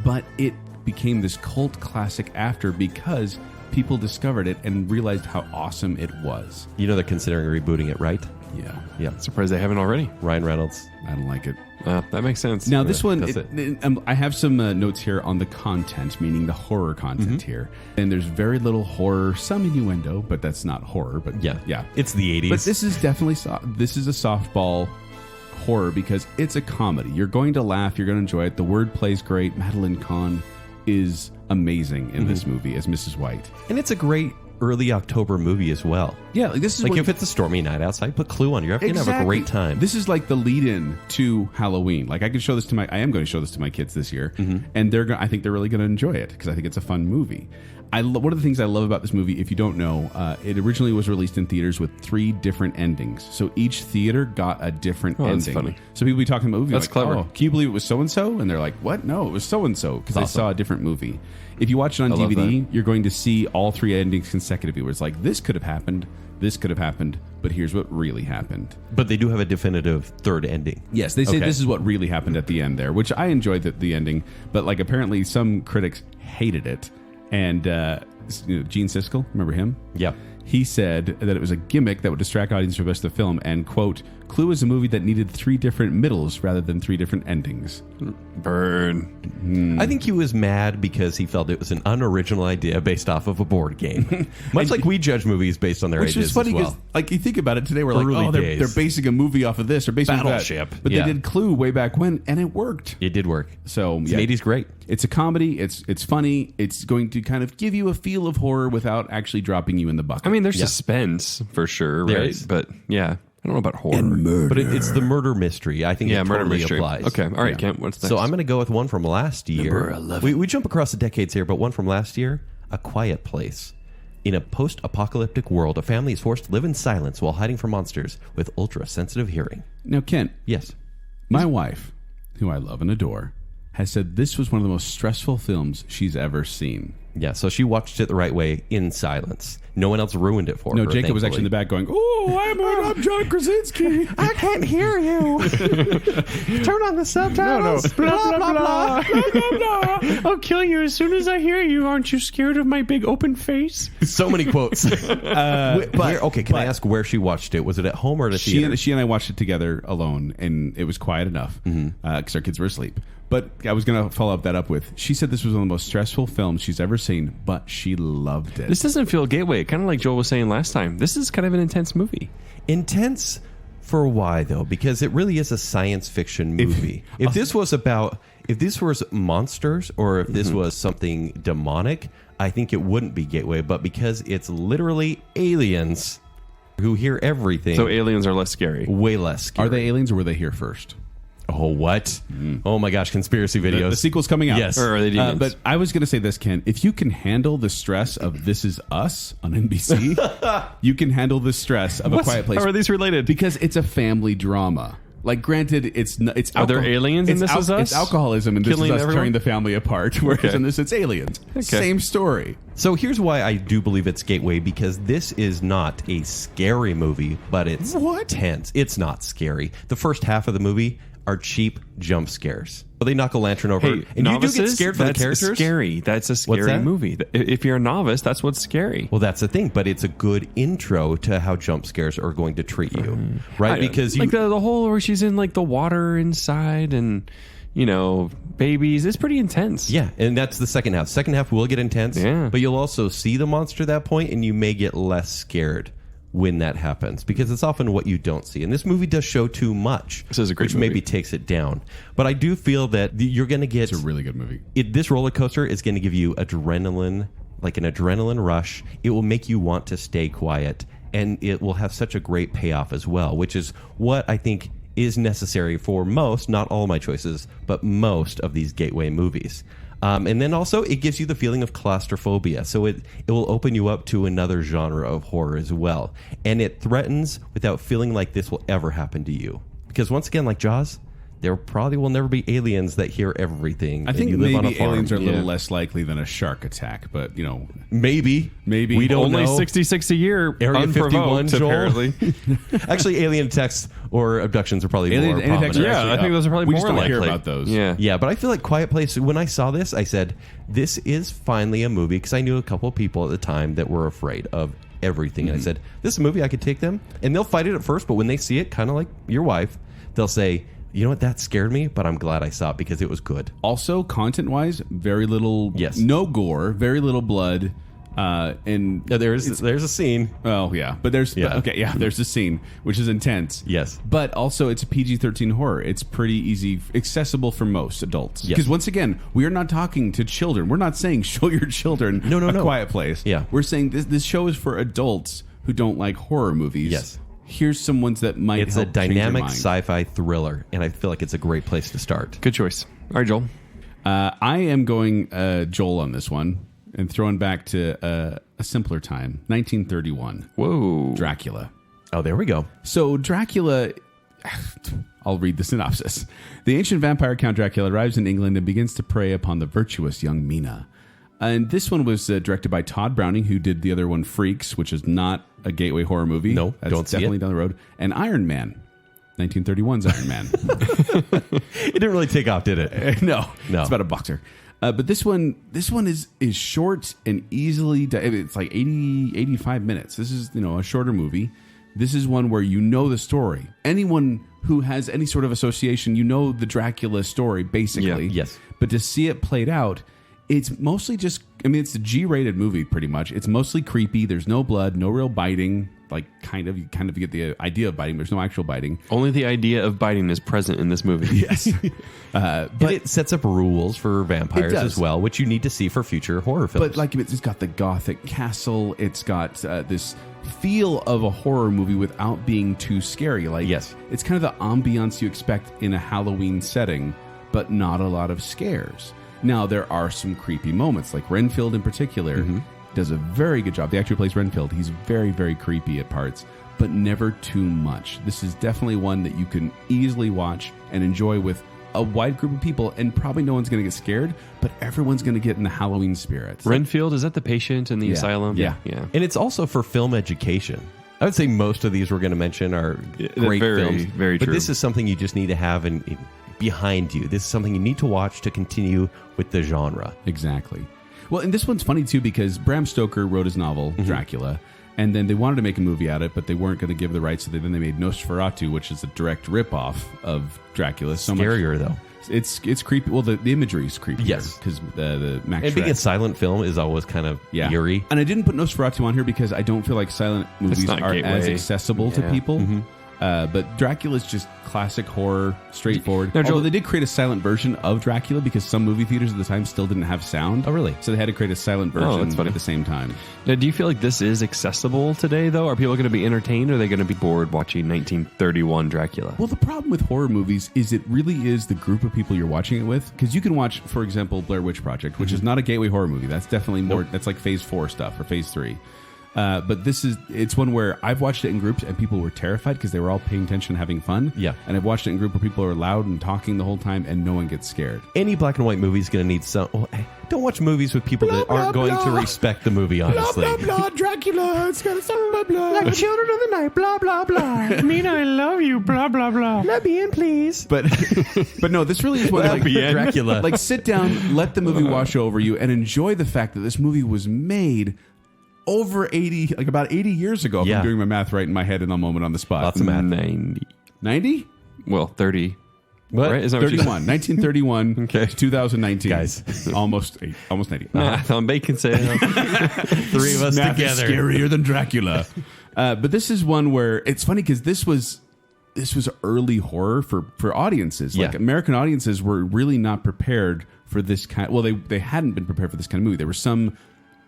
But it became this cult classic after because people discovered it and realized how awesome it was. You know they're considering rebooting it, right? Yeah. Yeah. Surprised they haven't already. Ryan Reynolds. I don't like it. That makes sense. Now, this one, that's I have some notes here on the content, meaning the horror content here. And there's very little horror, some innuendo, but that's not horror. But yeah. It's the 80s. But this is definitely, this is a softball horror because it's a comedy. You're going to laugh. You're going to enjoy it. The wordplay's great. Madeline Kahn is amazing in this movie as Mrs. White. And it's a great early October movie as well. Yeah, like this is Like what, if it's a stormy night outside, put Clue on. You're going to have a great time. This is like the lead-in to Halloween. Like I can show this to I am going to show this to my kids this year, and I think they're really going to enjoy it because I think it's a fun movie. One of the things I love about this movie, if you don't know, it originally was released in theaters with 3 different endings. So each theater got a different ending. That's funny. So people be talking about the movie. That's like, clever. Oh, can you believe it was so-and-so? And they're like, what? No, it was so-and-so because they saw a different movie. If you watch it on love DVD, you're going to see all 3 endings consecutively where it's like, this could have happened, this could have happened, but here's what really happened. But they do have a definitive third ending. Yes, they say Okay. this is what really happened at the end there, which I enjoyed the ending, but like apparently some critics hated it. And Gene Siskel, remember him? Yeah. He said that it was a gimmick that would distract audience from the rest of the film, and, quote, Clue is a movie that needed 3 different middles rather than 3 different endings. Burn. I think he was mad because he felt it was an unoriginal idea based off of a board game. Much like we judge movies based on their Which ideas is funny as because, well. like, you think about it today, we're like, Early oh, days. they're basing a movie off of this or basing Battleship. off of that. But Yeah. they did Clue way back when, and it worked. It did work. So, It's yeah. an 80s great. It's a comedy. It's funny. It's going to kind of give you a feel of horror without actually dropping you in the bucket. I mean, there's suspense for sure, There right? is. But yeah, I don't know about horror. But it's the murder mystery. I think it murder totally mystery. applies. Okay, all right, Kent. What's next? So I'm going to go with one from last year. We jump across the decades here, but one from last year, A Quiet Place. In a post-apocalyptic world, a family is forced to live in silence while hiding from monsters with ultra-sensitive hearing. Now, Kent, Yes. my wife, who I love and adore, has said this was one of the most stressful films she's ever seen. Yeah, so she watched it the right way in silence. No one else ruined it for her. No, Jacob was actually in the back going, "Oh, I'm John Krasinski. I can't hear you. Turn on the subtitles. Blah, blah, blah. I'll kill you as soon as I hear you. Aren't you scared of my big open face? So many quotes. Can I ask where she watched it? Was it at home or at a theater? She and I watched it together alone, and it was quiet enough because our kids were asleep. But I was going to follow that up with, she said this was one of the most stressful films she's ever seen, but she loved it. This doesn't feel gateway. Kind of like Joel was saying last time. This is kind of an intense movie. Intense for why, though? Because it really is a science fiction movie. If this was monsters or if this was something demonic, I think it wouldn't be gateway. But because it's literally aliens who hear everything, So aliens are less scary. way less scary. Are they aliens or were they here first? Oh, what? Oh, my gosh, conspiracy videos. The sequel's coming out. Yes. Or are they demons? But I was going to say this, Ken. If you can handle the stress of This Is Us on NBC, you can handle the stress of A Quiet Place. How are these related? Because it's a family drama. Like, granted, it's Are there aliens in This Is Us? It's alcoholism and This Killing Is Us everyone? tearing the family apart. Whereas Okay. in this, it's aliens. Same story. So here's why I do believe it's gateway, because this is not a scary movie, but it's tense. It's not scary. The first half of the movie are cheap jump scares. Well, they knock a lantern over, Hey, and novices, you do get scared for the that's characters. Scary. That's a scary that? movie. If you're a novice, that's what's scary. Well, that's the thing, but it's a good intro to how jump scares are going to treat you, right? Because you, like the whole where she's in like the water inside and babies. It's pretty intense. yeah, and that's the second half. Second half will get intense, Yeah. but you'll also see the monster at that point, and you may get less scared when that happens, because it's often what you don't see. And this movie does show too much, This is a great which movie. maybe takes it down. But I do feel that you're going to get It's a really good movie. this roller coaster is going to give you adrenaline, like an adrenaline rush. It will make you want to stay quiet, and it will have such a great payoff as well, which is what I think is necessary for most, not all my choices, but most of these gateway movies. And then also it gives you the feeling of claustrophobia. So it will open you up to another genre of horror as well. And it threatens without feeling like this will ever happen to you. Because once again, like Jaws, there probably will never be aliens that hear everything. I think you live on a maybe farm. aliens are a little Yeah. less likely than a shark attack, but, Maybe. We don't Only know. 66 a year. Area unprovoked, 51, Joel. apparently. Actually, alien attacks or abductions are probably more alien attacks prominent. are Yeah, actually I think up. those are probably we more just don't likely. hear about those. Yeah. Yeah, but I feel like Quiet Place, when I saw this, I said, this is finally a movie, because I knew a couple of people at the time that were afraid of everything. And I said, this is a movie I could take them, and they'll fight it at first, but when they see it, kind of like your wife, they'll say, You know what? That scared me, but I'm glad I saw it because it was good. Also, content-wise, very little, Yes. no gore, very little blood. And There's a scene. oh yeah, but there's there's a scene which is intense. Yes. But also it's a PG-13 horror. It's pretty easy, accessible for most adults. Yes. Because once again, we are not talking to children. We're not saying show your children a Quiet Place. Yeah. We're saying this show is for adults who don't like horror movies. Yes. Here's some ones that might It's a help change your dynamic mind. sci-fi thriller, and I feel like it's a great place to start. Good choice. All right, Joel. I am going Joel on this one and throwing back to a simpler time, 1931. Whoa. Dracula. Oh, there we go. So Dracula, I'll read the synopsis. The ancient vampire Count Dracula arrives in England and begins to prey upon the virtuous young Mina. And this one was directed by Todd Browning, who did the other one, Freaks, which is not a gateway horror movie. No, That's don't see definitely it. down the road. And Iron Man, 1931's Iron Man. It didn't really take off, did it? No, No. it's about a boxer. But this one is short and easily. It's like 85 minutes. This is a shorter movie. This is one where you know the story. Anyone who has any sort of association, you know the Dracula story basically. Yeah. Yes. But to see it played out, it's mostly just. I mean, it's a G-rated movie pretty much. It's mostly creepy. There's no blood, no real biting. Like you kind of get the idea of biting. There's no actual biting. Only the idea of biting is present in this movie. Yes. But it sets up rules for vampires It does. as well, which you need to see for future horror films. But like it's got the gothic castle. It's got this feel of a horror movie without being too scary. Like Yes. it's kind of the ambiance you expect in a Halloween setting, but not a lot of scares. Now there are some creepy moments, like Renfield in particular does a very good job. The actor who plays Renfield, he's very, very creepy at parts, but never too much. This is definitely one that you can easily watch and enjoy with a wide group of people, and probably no one's going to get scared, but everyone's going to get in the Halloween spirit. Renfield, is that the patient in the asylum? Yeah. Yeah. and it's also for film education. I would say most of these we're going to mention are great very, films. very but true. this is something you just need to have behind you. This is something you need to watch to continue with the genre. Exactly. Well, and this one's funny too because Bram Stoker wrote his novel Dracula, and then they wanted to make a movie out of it, but they weren't going to give the rights. So then they made Nosferatu, which is a direct ripoff of Dracula. So Scarier, though. It's creepy. Well, the imagery is creepy. Yes. because the Max And being Schreck- a silent film is always kind of eerie. And I didn't put Nosferatu on here because I don't feel like silent movies not are as gateway. accessible to Yeah. people. But Dracula's just classic horror, straightforward. Now, Joel- Although they did create a silent version of Dracula because some movie theaters at the time still didn't have sound. Oh, really? So they had to create a silent Oh, version that's funny. at the same time. Now, do you feel like this is accessible today, though? Are people going to be entertained, or are they going to be bored watching 1931 Dracula? Well, the problem with horror movies is it really is the group of people you're watching it with. Because you can watch, for example, Blair Witch Project, which is not a gateway horror movie. That's definitely more, that's like phase 4 stuff or phase 3. But it's one where I've watched it in groups and people were terrified because they were all paying attention and having fun. Yeah. And I've watched it in a group where people are loud and talking the whole time and no one gets scared. Any black and white movie is going to need some. Oh, don't watch movies with people that aren't going to respect the movie, honestly. Dracula, it's got some blah, blah. Like children of the night, blah, blah, blah. Mina, I love you, blah, blah, blah. Let me in, please. But no, this really is what like Dracula. Like sit down, let the movie wash over you, and enjoy the fact that this movie was made over 80, like about 80 years ago. If Yeah. I'm doing my math right in my head in a moment on the spot. Lots of math. 90. 90? Well, 30. What? Right? Is that what you 31. 1931 Okay. to 2019. Guys. Almost 90. Math on Baconsale. Three of us Math is together. scarier than Dracula. But this is one where it's funny because this was early horror for audiences. Like Yeah. American audiences were really not prepared for this kind. Well, they hadn't been prepared for this kind of movie. There were some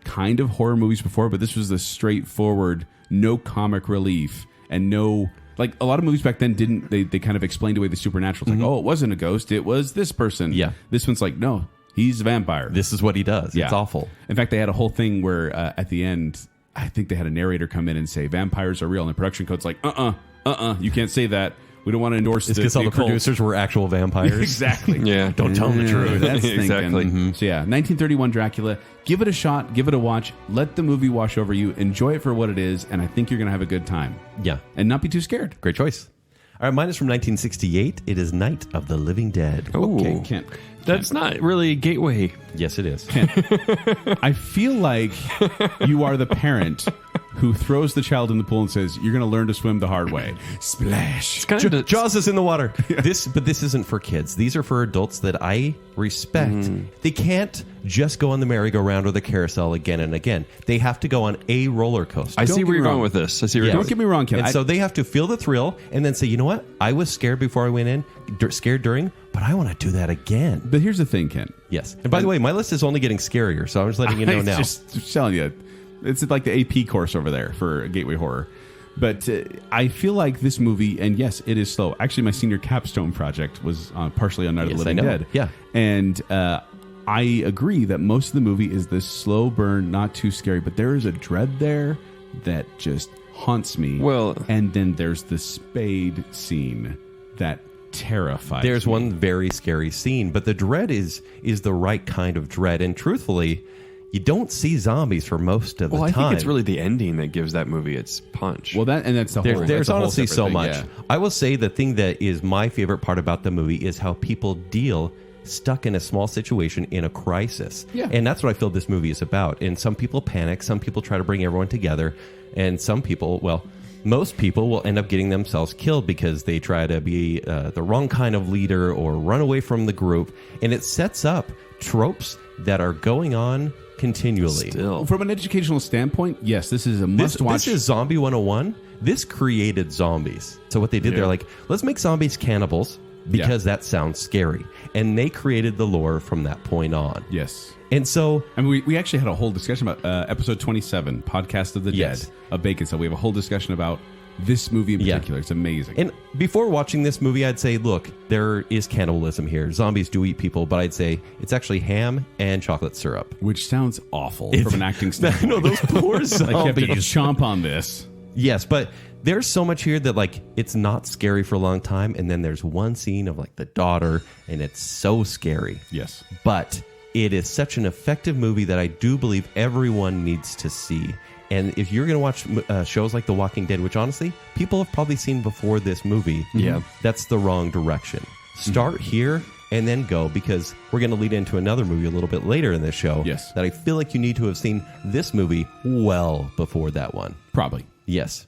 kind of horror movies before, but this was the straightforward, no comic relief and no. Like a lot of movies back then didn't. They kind of explained away the supernatural. It's like, oh, it wasn't a ghost. It was this person. Yeah. This one's like, no, he's a vampire. This is what he does. Yeah. It's awful. In fact, they had a whole thing where at the end, I think they had a narrator come in and say vampires are real, and the production code's like, you can't say that. We don't want to endorse It's because all the occult." producers were actual vampires. Exactly. Yeah. Don't tell them the truth. That's Exactly. thinking. So yeah, 1931 Dracula. Give it a shot. Give it a watch. Let the movie wash over you. Enjoy it for what it is, and I think you're going to have a good time. Yeah. And not be too scared. Great choice. All right, mine is from 1968. It is Night of the Living Dead. Ooh. Okay, Kent. That's not really gateway. Yes, it is. I feel like you are the parent who throws the child in the pool and says, "You're going to learn to swim the hard way." Splash. Jaws is in the water. But this isn't for kids. These are for adults that I respect. They can't just go on the merry-go-round or the carousel again and again. They have to go on a roller coaster. I see where you're going with this. I see where you're Don't get me wrong, Ken. And so they have to feel the thrill and then say, you know what? I was scared before I went in, scared during, but I want to do that again. But here's the thing, Ken. Yes. And by the way, my list is only getting scarier, so I'm just letting you know now. Just telling you. It's like the AP course over there for Gateway Horror. But I feel like this movie, and yes, it is slow. Actually, my senior capstone project was partially on Night of the Living Dead. Yeah. And I agree that most of the movie is this slow burn, not too scary, but there is a dread there that just haunts me. Well, and then there's the spade scene that terrifies There's me. one very scary scene, but the dread is the right kind of dread. And truthfully, you don't see zombies for most of the time. I think it's really the ending that gives that movie its punch. Well, that's the whole. There's that's a whole honestly separate so thing, much. yeah. I will say the thing that is my favorite part about the movie is how people deal stuck in a small situation in a crisis. Yeah. And that's what I feel this movie is about. And some people panic, some people try to bring everyone together, and some people, well, most people will end up getting themselves killed because they try to be the wrong kind of leader or run away from the group. And it sets up tropes that are going on continually. Still. From an educational standpoint, yes, this is a must-watch. This is Zombie 101. This created zombies. So what they did, they're like, let's make zombies cannibals because that sounds scary. And they created the lore from that point on. Yes. And so... And we actually had a whole discussion about episode 27, Podcast of the Dead, of Baconsale. We have a whole discussion about this movie in particular. It's amazing. And before watching this movie, I'd say, look, there is cannibalism here. Zombies do eat people, but I'd say it's actually ham and chocolate syrup. Which sounds awful from an acting standpoint. No, those poor zombies. Like you have to chomp on this. Yes, but there's so much here that, like, it's not scary for a long time, and then there's one scene of, like, the daughter, and it's so scary. Yes. But it is such an effective movie that I do believe everyone needs to see. And if you're going to watch shows like The Walking Dead, which honestly, people have probably seen before this movie, that's the wrong direction. Start here and then go, because we're going to lead into another movie a little bit later in this show that I feel like you need to have seen this movie well before that one. Probably. Yes.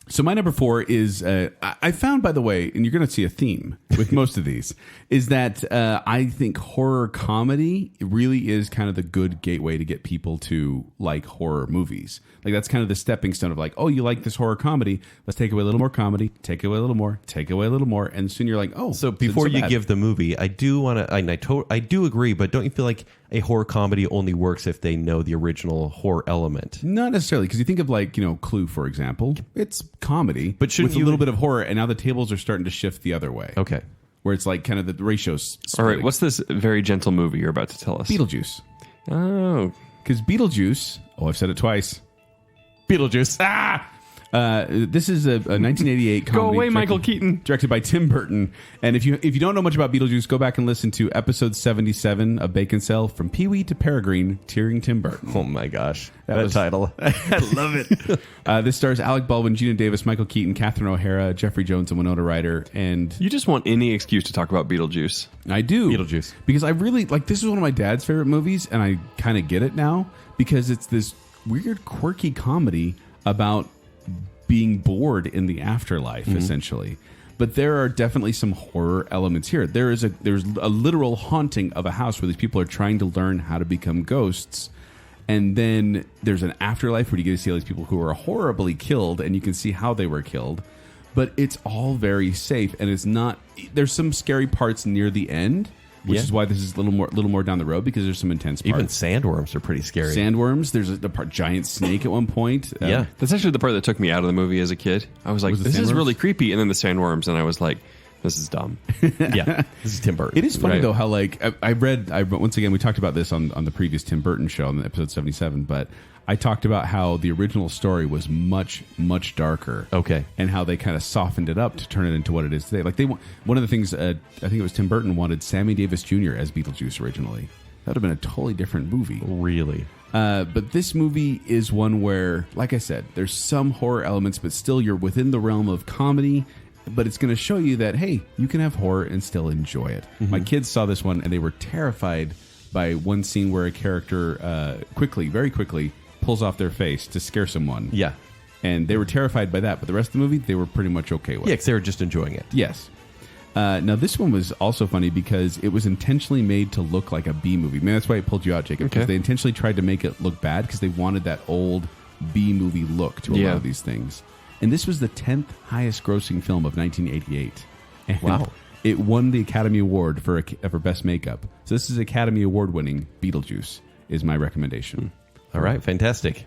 So my number 4 is, I found, by the way, and you're going to see a theme with most of these, is that I think horror comedy really is kind of the good gateway to get people to like horror movies. Like that's kind of the stepping stone of like, oh, you like this horror comedy? Let's take away a little more comedy, take away a little more, take away a little more, and soon you're like, oh. So before you give the movie, I do want to, I do agree, but don't you feel like a horror comedy only works if they know the original horror element? Not necessarily, because you think of like, Clue, for example. It's comedy, but with a little bit of horror, and now the tables are starting to shift the other way. Okay. Where it's like kind of the ratios. All right, what's this very gentle movie you're about to tell us? Beetlejuice. Oh. Because Beetlejuice, I've said it twice. Beetlejuice. This is a 1988 comedy. Go away, Michael Keaton. Directed by Tim Burton. And if you don't know much about Beetlejuice, go back and listen to episode 77 of Baconsale, From Pee-wee to Peregrine, Tearing Tim Burton. Oh my gosh. That title. I love it. This stars Alec Baldwin, Gina Davis, Michael Keaton, Catherine O'Hara, Jeffrey Jones, and Winona Ryder. And you just want any excuse to talk about Beetlejuice. I do. Beetlejuice. Because I really, this is one of my dad's favorite movies, and I kind of get it now, because it's this weird, quirky comedy about being bored in the afterlife, essentially. But there are definitely some horror elements here. There's a literal haunting of a house where these people are trying to learn how to become ghosts. And then there's an afterlife where you get to see all these people who are horribly killed, and you can see how they were killed. But it's all very safe, and it's not. There's some scary parts near the end, which is why this is a little more down the road, because there's some intense parts. Even sandworms are pretty scary. Sandworms. There's a giant snake at one point. That's actually the part that took me out of the movie as a kid. I was like, this is really creepy. And then the sandworms, and I was like, this is dumb. This is Tim Burton. It is funny though how I read once again, we talked about this on the previous Tim Burton show on episode 77, but I talked about how the original story was much, much darker. Okay. And how they kind of softened it up to turn it into what it is today. Like one of the things, I think it was Tim Burton wanted Sammy Davis Jr. as Beetlejuice originally. That would have been a totally different movie. Really? But this movie is one where, like I said, there's some horror elements, but still you're within the realm of comedy. But it's going to show you that, hey, you can have horror and still enjoy it. My kids saw this one, and they were terrified by one scene where a character very quickly, pulls off their face to scare someone. Yeah. And they were terrified by that, but the rest of the movie, they were pretty much okay with. Yeah, because they were just enjoying it. Yes. Now, this one was also funny because it was intentionally made to look like a B movie. I mean, that's why it pulled you out, Jacob, because they intentionally tried to make it look bad because they wanted that old B movie look to a lot of these things. And this was the 10th highest grossing film of 1988. And wow. It won the Academy Award for Best Makeup. So this is Academy Award winning Beetlejuice is my recommendation. All right, fantastic.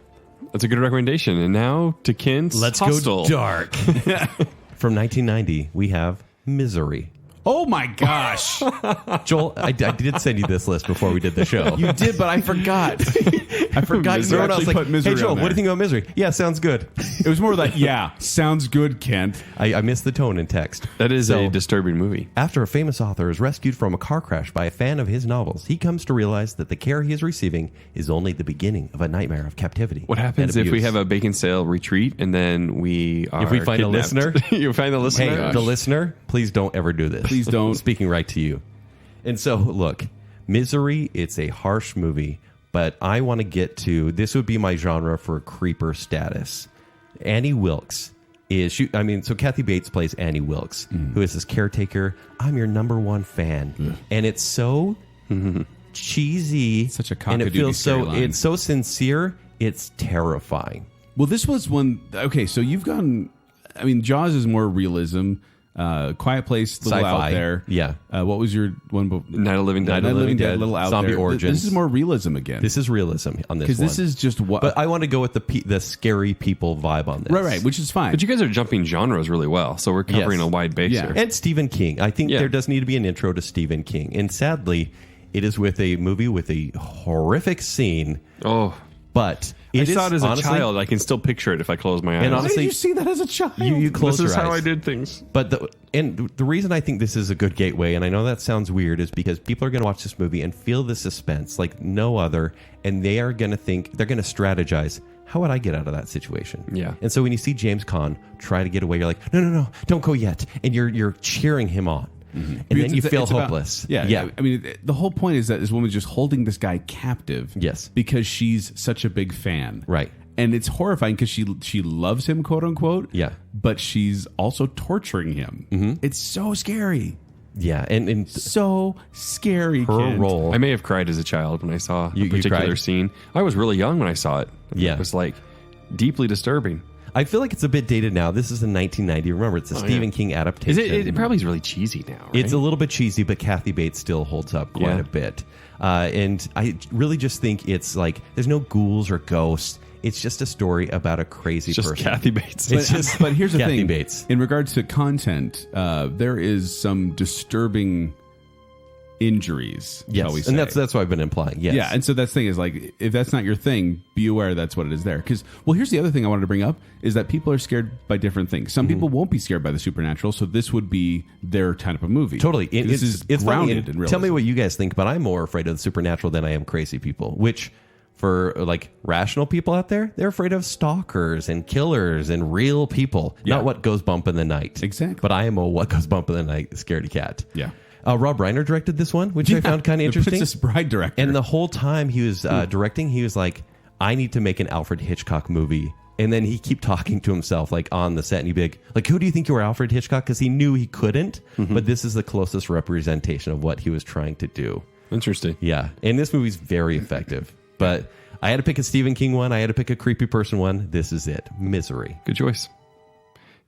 That's a good recommendation. And now to Kent's Hostel. Go dark. From 1990, we have Misery. Oh my gosh. Joel, I did send you this list before we did the show. You did, but I forgot. I forgot you actually put Misery hey, Joel, on there. what do you think about Misery? Yeah, sounds good. It was more like, yeah, sounds good, Kent. I missed the tone in text. That is a disturbing movie. After a famous author is rescued from a car crash by a fan of his novels, he comes to realize that the care he is receiving is only the beginning of a nightmare of captivity. What happens if we have a Baconsale retreat and then we are If we find kidnapped? a listener? You find the listener? Hey, the listener, please don't ever do this. Please don't. Speaking right to you. And so, look, Misery, it's a harsh movie, but I want to get to, this would be my genre for creeper status. Annie Wilkes is, so Kathy Bates plays Annie Wilkes, who is this caretaker. I'm your number one fan. And it's so cheesy. Such a and it feels scary line. it's so sincere, it's terrifying. Well, this was one. Okay, so you've gone. I mean, Jaws is more realism. Quiet Place, little Sci-fi. out there. Yeah. What was your one? Night of the Living Dead. Night of the Living Dead, Dead, little out Zombie there. Origins. This is more realism again. This is realism on this one. because this is just what. But I want to go with the scary people vibe on this. right, which is fine. But you guys are jumping genres really well, so we're covering Yes. a wide base Yeah. here. And Stephen King. I think Yeah. there does need to be an intro to Stephen King. And sadly, it is with a movie with a horrific scene. Oh, But I saw it as a child. I can still picture it if I close my eyes. And Why honestly, did you see that as a child? you close This is your how eyes. I did things. But the reason I think this is a good gateway, and I know that sounds weird, is because people are going to watch this movie and feel the suspense like no other, and they are going to think, they're going to strategize, how would I get out of that situation? Yeah. And so when you see James Caan try to get away, you're like, no, don't go yet. And you're cheering him on. And then you feel hopeless. Yeah. I mean, the whole point is that this woman's just holding this guy captive. Yes. Because she's such a big fan. Right. And it's horrifying because she loves him, quote unquote. Yeah. But she's also torturing him. It's so scary. Yeah. And So scary. her Kent. role. I may have cried as a child when I saw You a particular cried? scene. I was really young when I saw it. Yeah. It was like deeply disturbing. I feel like it's a bit dated now. This is in 1990. Remember, it's a Stephen King adaptation. It probably is really cheesy now, right? It's a little bit cheesy, but Kathy Bates still holds up quite Yeah. a bit. And I really just think it's like there's no ghouls or ghosts. It's just a story about a crazy just person. Kathy Bates. It's just But here's the Kathy thing. Bates. In regards to content, there is some disturbing injuries. Yes, shall we say. and that's what I've been implying. Yes. Yeah, and so that's the thing is like if that's not your thing, be aware that's what it is there. Because here's the other thing I wanted to bring up is that people are scared by different things. Some people won't be scared by the supernatural, so this would be their type of movie. Totally. This is it's funny, grounded and in realism. tell me what you guys think, but I'm more afraid of the supernatural than I am crazy people, which for like rational people out there, they're afraid of stalkers and killers and real people, not what goes bump in the night. Exactly. But I am a what goes bump in the night scaredy cat. Yeah. Rob Reiner directed this one, which I found kind of interesting. The Princess Bride director. And the whole time he was directing, he was like, I need to make an Alfred Hitchcock movie. And then he keep talking to himself like on the set and he'd be like, who do you think you are, Alfred Hitchcock? Because he knew he couldn't, but this is the closest representation of what he was trying to do. Interesting. Yeah. And this movie's very effective. But I had to pick a Stephen King one. I had to pick a creepy person one. This is it. Misery. Good choice.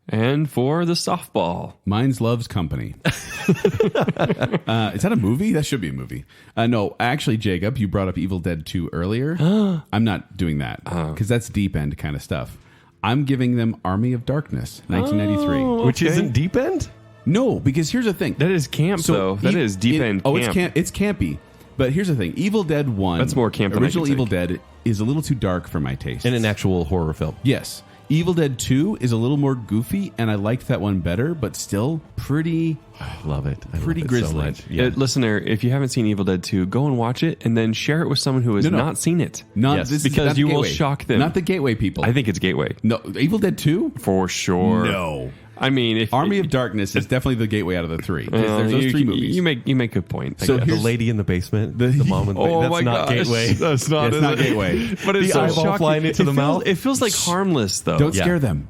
And for the softball. Mine's Love's Company. Is that a movie? That should be a movie. No, actually, Jacob, you brought up Evil Dead 2 earlier. I'm not doing that because that's deep end kind of stuff. I'm giving them Army of Darkness, 1993. Oh, Which okay. isn't deep end? No, because here's the thing. That is camp, though. That is deep end camp. It's campy. But here's the thing. Evil Dead 1. That's more camp than I Original can Evil take. Dead is a little too dark for my taste. In an actual horror film. Yes. Evil Dead 2 is a little more goofy, and I like that one better, but still pretty Love it. I Pretty love it so grisly. much. Yeah. Listener, if you haven't seen Evil Dead 2, go and watch it and then share it with someone who has No. not seen it. not Yes, this is because not the you will gateway. shock them. Not the gateway people. I think it's Gateway. No, Evil Dead 2? For sure. No. I mean, if Army of Darkness is definitely the gateway out of the three. 'Cause there's those three movies. You make good point. So The here's- lady in the basement, the mom in the Oh that's my not gosh. gateway. That's not. It's not gateway. But it's The so eyeball shocking. flying into the mouth. It feels like harmless though. Don't Yeah. scare them.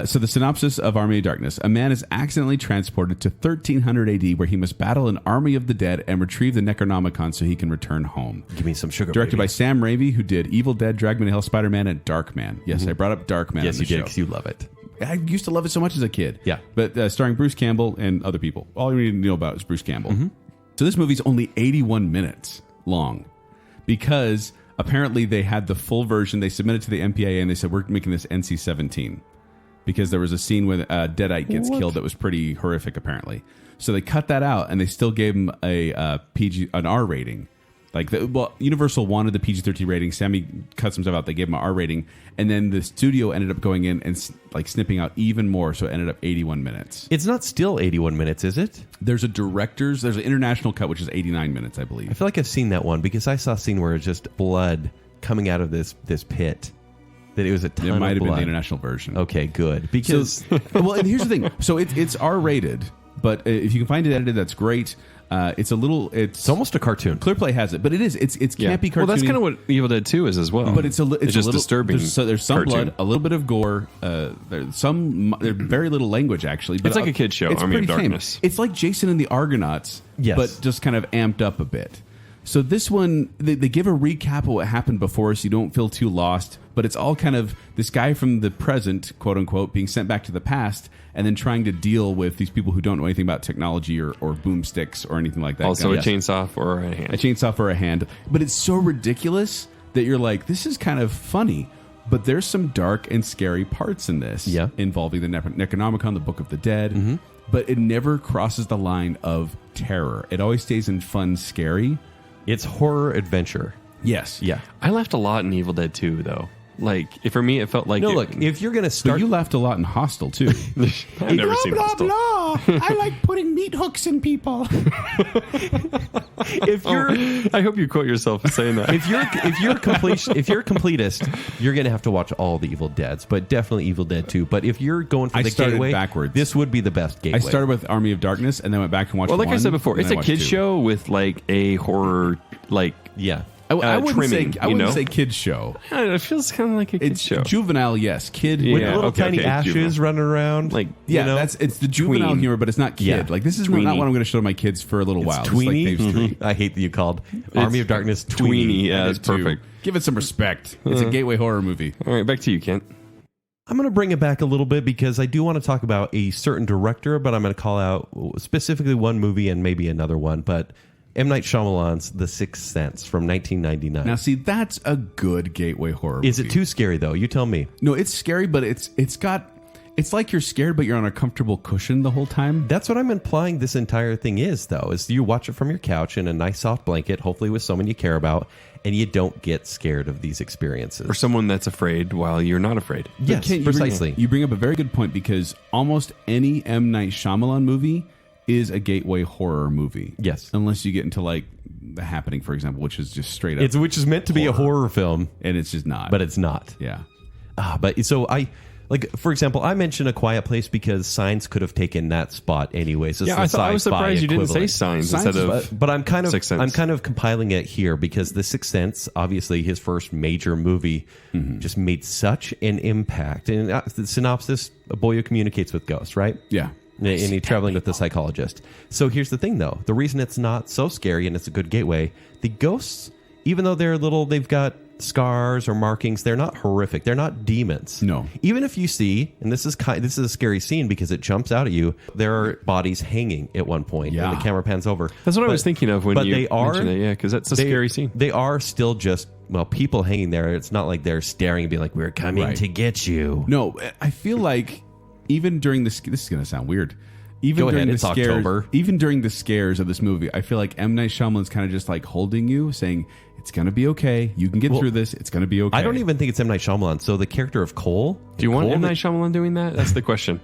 So the synopsis of Army of Darkness. A man is accidentally transported to 1300 AD where he must battle an army of the dead and retrieve the Necronomicon so he can return home. Give me some sugar. Directed by baby. Sam Raimi, who did Evil Dead, Dragman Hell, Spider-Man, and Darkman. Yes, I brought up Darkman Yes, on the you did show. because you love it. I used to love it so much as a kid. Yeah. But starring Bruce Campbell and other people. All you need to know about is Bruce Campbell. So this movie's only 81 minutes long because apparently they had the full version. They submitted to the MPAA and they said, we're making this NC-17 because there was a scene where a Deadite gets killed that was pretty horrific, apparently. So they cut that out and they still gave him an R rating. Universal wanted the PG-13 rating. Sammy cut some stuff out. They gave him an R rating, and then the studio ended up going in and snipping out even more. So it ended up 81 minutes. It's not still 81 minutes, is it? There's an international cut which is 89 minutes, I I believe. feel like I've seen that one because I saw a scene where it's just blood coming out of this pit. That it was a ton It might of have been blood. the international version. Okay, good. Because Well, and here's the thing. So it's R rated, but if you can find it edited, that's great. It's it's almost a cartoon. Clearplay has it, but it is. It's Yeah. campy cartoony. Well, that's kind of what Evil Dead 2 is as well. But it's just just disturbing. There's some cartoon. blood, a little bit of gore. There's very little language actually. But It's like a kid's show, it's Army of pretty tame. Darkness. It's like Jason and the Argonauts, Yes. but just kind of amped up a bit. So this one, they give a recap of what happened before, so you don't feel too lost. But it's all kind of this guy from the present, quote unquote, being sent back to the past, and then trying to deal with these people who don't know anything about technology or boomsticks or anything like that. Also a Yes. chainsaw for a hand. A chainsaw for a hand. But it's so ridiculous that you're like, this is kind of funny. But there's some dark and scary parts in this. Yeah. Involving the Necronomicon, the Book of the Dead. But it never crosses the line of terror. It always stays in fun, scary. It's horror adventure. Yes. Yeah. I laughed a lot in Evil Dead 2, though. Like, for me, it felt like... No, it- look, if you're going to But start... you laughed a lot in Hostel, too. I've never seen Hostel. I like putting meat hooks in people. if you're... I hope you quote yourself saying that. If you're completist, you're gonna have to watch all the Evil Deads, but definitely Evil Dead 2. But if you're going for I the started gateway, backwards. this would be the best gateway. I started with Army of Darkness and then went back and watched Well, like I one, said before, and it's then a I watched kid's two. show with like a horror, like Yeah. I wouldn't trimming, say I wouldn't you know? say kids show. I don't know, it feels kind of like a kid's It's show. juvenile, yes. Kid, Yeah. With little okay, tiny okay, ashes juvenile. running around, Like, yeah, you know? it's the juvenile tween. humor, but it's not kid. Yeah. Like this is Tweeny. not what I'm going to show to my kids for a little It's while. It's tweeny. like Dave's Street. I hate that you called Army of Darkness Tweeny, yeah, I it's did too. perfect. Give it some respect. It's a gateway horror movie. All right, back to you, Kent. I'm going to bring it back a little bit because I do want to talk about a certain director, but I'm going to call out specifically one movie and maybe another one. But M. Night Shyamalan's The Sixth Sense from 1999. Now, see, that's a good gateway horror Is movie. it too scary, though? You tell me. No, it's scary, but it's like you're scared, but you're on a comfortable cushion the whole time. That's what I'm implying this entire thing is, though, is you watch it from your couch in a nice soft blanket, hopefully with someone you care about, and you don't get scared of these experiences. For someone that's afraid while you're not afraid. Yes, Kent, precisely. You bring up a very good point because almost any M. Night Shyamalan movie is a gateway horror movie. Yes. Unless you get into like The Happening, for example, which is just straight up. Which is meant to be a horror film, and it's just not. but it's not. yeah. But so for example, I mentioned A Quiet Place because Signs could have taken that spot anyways. It's Yeah, the I was sci-fi surprised you didn't say equivalent. Signs Signs instead is- of... But I'm kind Sixth Sense. of compiling it here because The Sixth Sense, obviously his first major movie, just made such an impact. And the synopsis: a boy who communicates with ghosts, right? Yeah. And he's traveling with the psychologist. So here's the thing, though. The reason it's not so scary and it's a good gateway, the ghosts, even though they're little, they've got scars or markings, they're not horrific. They're not demons. No. Even if you see, and this is a scary scene because it jumps out at you, there are bodies hanging at one point. Yeah. And the camera pans over. That's what I was thinking of when but you they are, mentioned it. Yeah, because that's a scary scene. They are still just, people hanging there. It's not like they're staring and being like, we're coming Right. to get you. No, I feel like even during this is going to sound weird. Even Go during ahead, the it's scares, October. even during the scares of this movie, I feel like M. Night Shyamalan's kind of just like holding you, saying it's going to be okay. You can get through this. It's going to be okay. I don't even think it's M. Night Shyamalan. So the character of Cole. Do you want Cole, M. Night Shyamalan doing that? That's the question.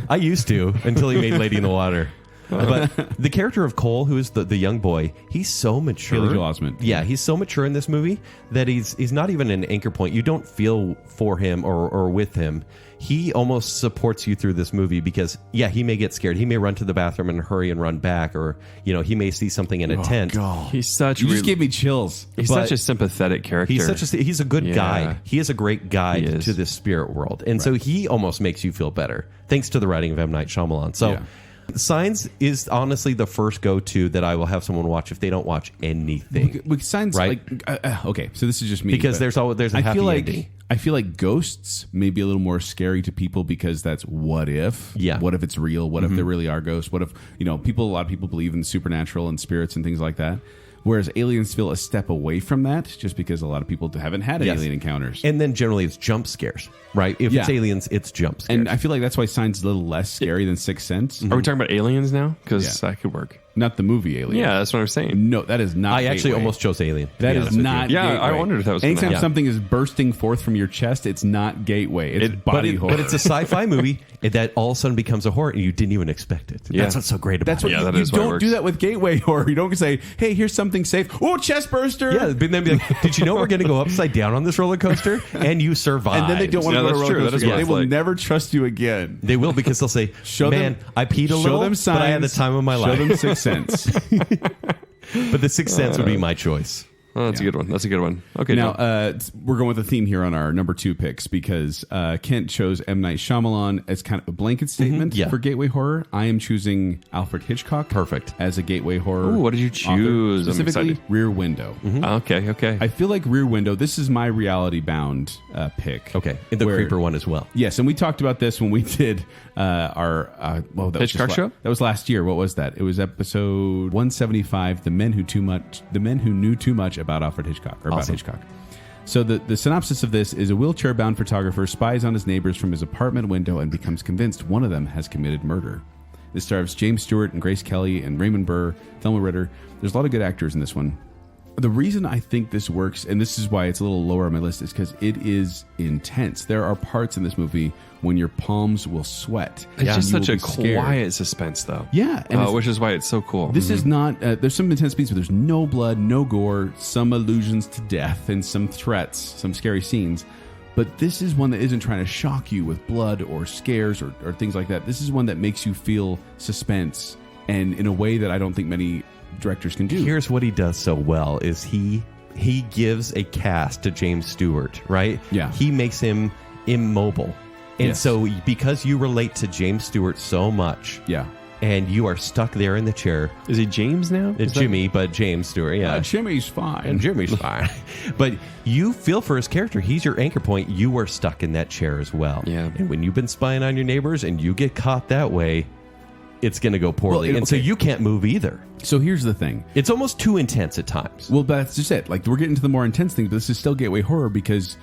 I used to until he made Lady in the Water. But the character of Cole, who is the young boy, he's so mature. Haley Joel Osment. Yeah, he's so mature in this movie that he's not even an anchor point. You don't feel for him or with him. He almost supports you through this movie because, yeah, he may get scared. He may run to the bathroom and hurry and run back, or he may see something in a tent. God. He's such. You just gave me chills. He's But such a sympathetic character. He's a good Yeah. guide. He is a great guide He is. to this spirit world, and so he almost makes you feel better thanks to the writing of M. Night Shyamalan. So. Yeah. Signs is honestly the first go-to that I will have someone watch if they don't watch anything. Signs, Right. okay, so this is just me. Because but there's a I happy feel like ending. I feel like ghosts may be a little more scary to people because that's what if. Yeah. What if it's real? What if there really are ghosts? What if a lot of people believe in supernatural and spirits and things like that. Whereas aliens feel a step away from that just because a lot we haven't had Yes. alien encounters. And then generally it's jump scares, right? If it's Yeah. aliens, it's jump scares. And I feel like that's why Signs is a little less scary than Sixth Sense. Are we talking about aliens now? Because Yeah. that could work. Not the movie Alien. Yeah, that's what I'm saying. No, that is not. I actually Gateway. almost chose Alien. to That be is honest with not. you. Yeah, I Gateway. wondered if that was gonna Anytime happen. something is bursting forth from your chest, it's not Gateway. It's body horror. But it's a sci-fi movie that all of a sudden becomes a horror and you didn't even expect it. Yeah. That's what's so great about That's what it. Yeah, you, that you is why it don't works. do that with Gateway horror. You don't say, "Hey, here's something safe." Oh, chest burster. Yeah, but then be like, did you know we're going to go upside down on this roller coaster? And you survive. And then they don't want Yeah, to go to that's roller true. That coaster is again. what They it's will like. never trust you again. They will because they'll say, man, I peed a little, them signs, but I had the time of my Show life. them Sixth Sense. But the Sixth Sense would be my choice. Oh, that's a good one. That's a good one. Okay, Now, Joe. we're going with a theme here on our number 2 picks because Kent chose M. Night Shyamalan as kind of a blanket statement yeah. for gateway horror. I am choosing Alfred Hitchcock. Perfect. As a gateway horror. Ooh, what did you author. choose? I'm Specifically, excited. Rear Window. Okay. I feel like Rear Window, this is my reality-bound pick. Okay. And the where- creeper one as well. Yes, and we talked about this when we did our that was Hitchcock just show? That was last year. What was that? It was episode 175. The men who knew too much about Alfred Hitchcock or about Awesome. Hitchcock. So the synopsis of this is a wheelchair-bound photographer spies on his neighbors from his apartment window and becomes convinced one of them has committed murder. This stars James Stewart and Grace Kelly and Raymond Burr, Thelma Ritter. There's a lot of good actors in this one. The reason I think this works, and this is why it's a little lower on my list, is because it is intense. There are parts in this movie when your palms will sweat. It's just You will such a be scared. quiet suspense, though. Yeah, and it's- which is why it's so cool. This is not. There's some intense beats, but there's no blood, no gore, some allusions to death, and some threats, some scary scenes. But this is one that isn't trying to shock you with blood or scares or things like that. This is one that makes you feel suspense, and in a way that I don't think many directors can do. Here's what he does so well is he gives a cast to James Stewart, right? Yeah. He makes him immobile. And Yes. so because you relate to James Stewart so much, Yeah. and you are stuck there in the chair, Is he James now? it's Jimmy, but James Stewart, yeah. Jimmy's fine. And Jimmy's fine. But you feel for his character. He's your anchor point. You are stuck in that chair as well. Yeah. And when you've been spying on your neighbors and you get caught that way, it's going to go poorly. Well, and so okay. you can't move either. So here's the thing. It's almost too intense at times. Well, that's just it. Like, we're getting to the more intense things, but this is still gateway horror because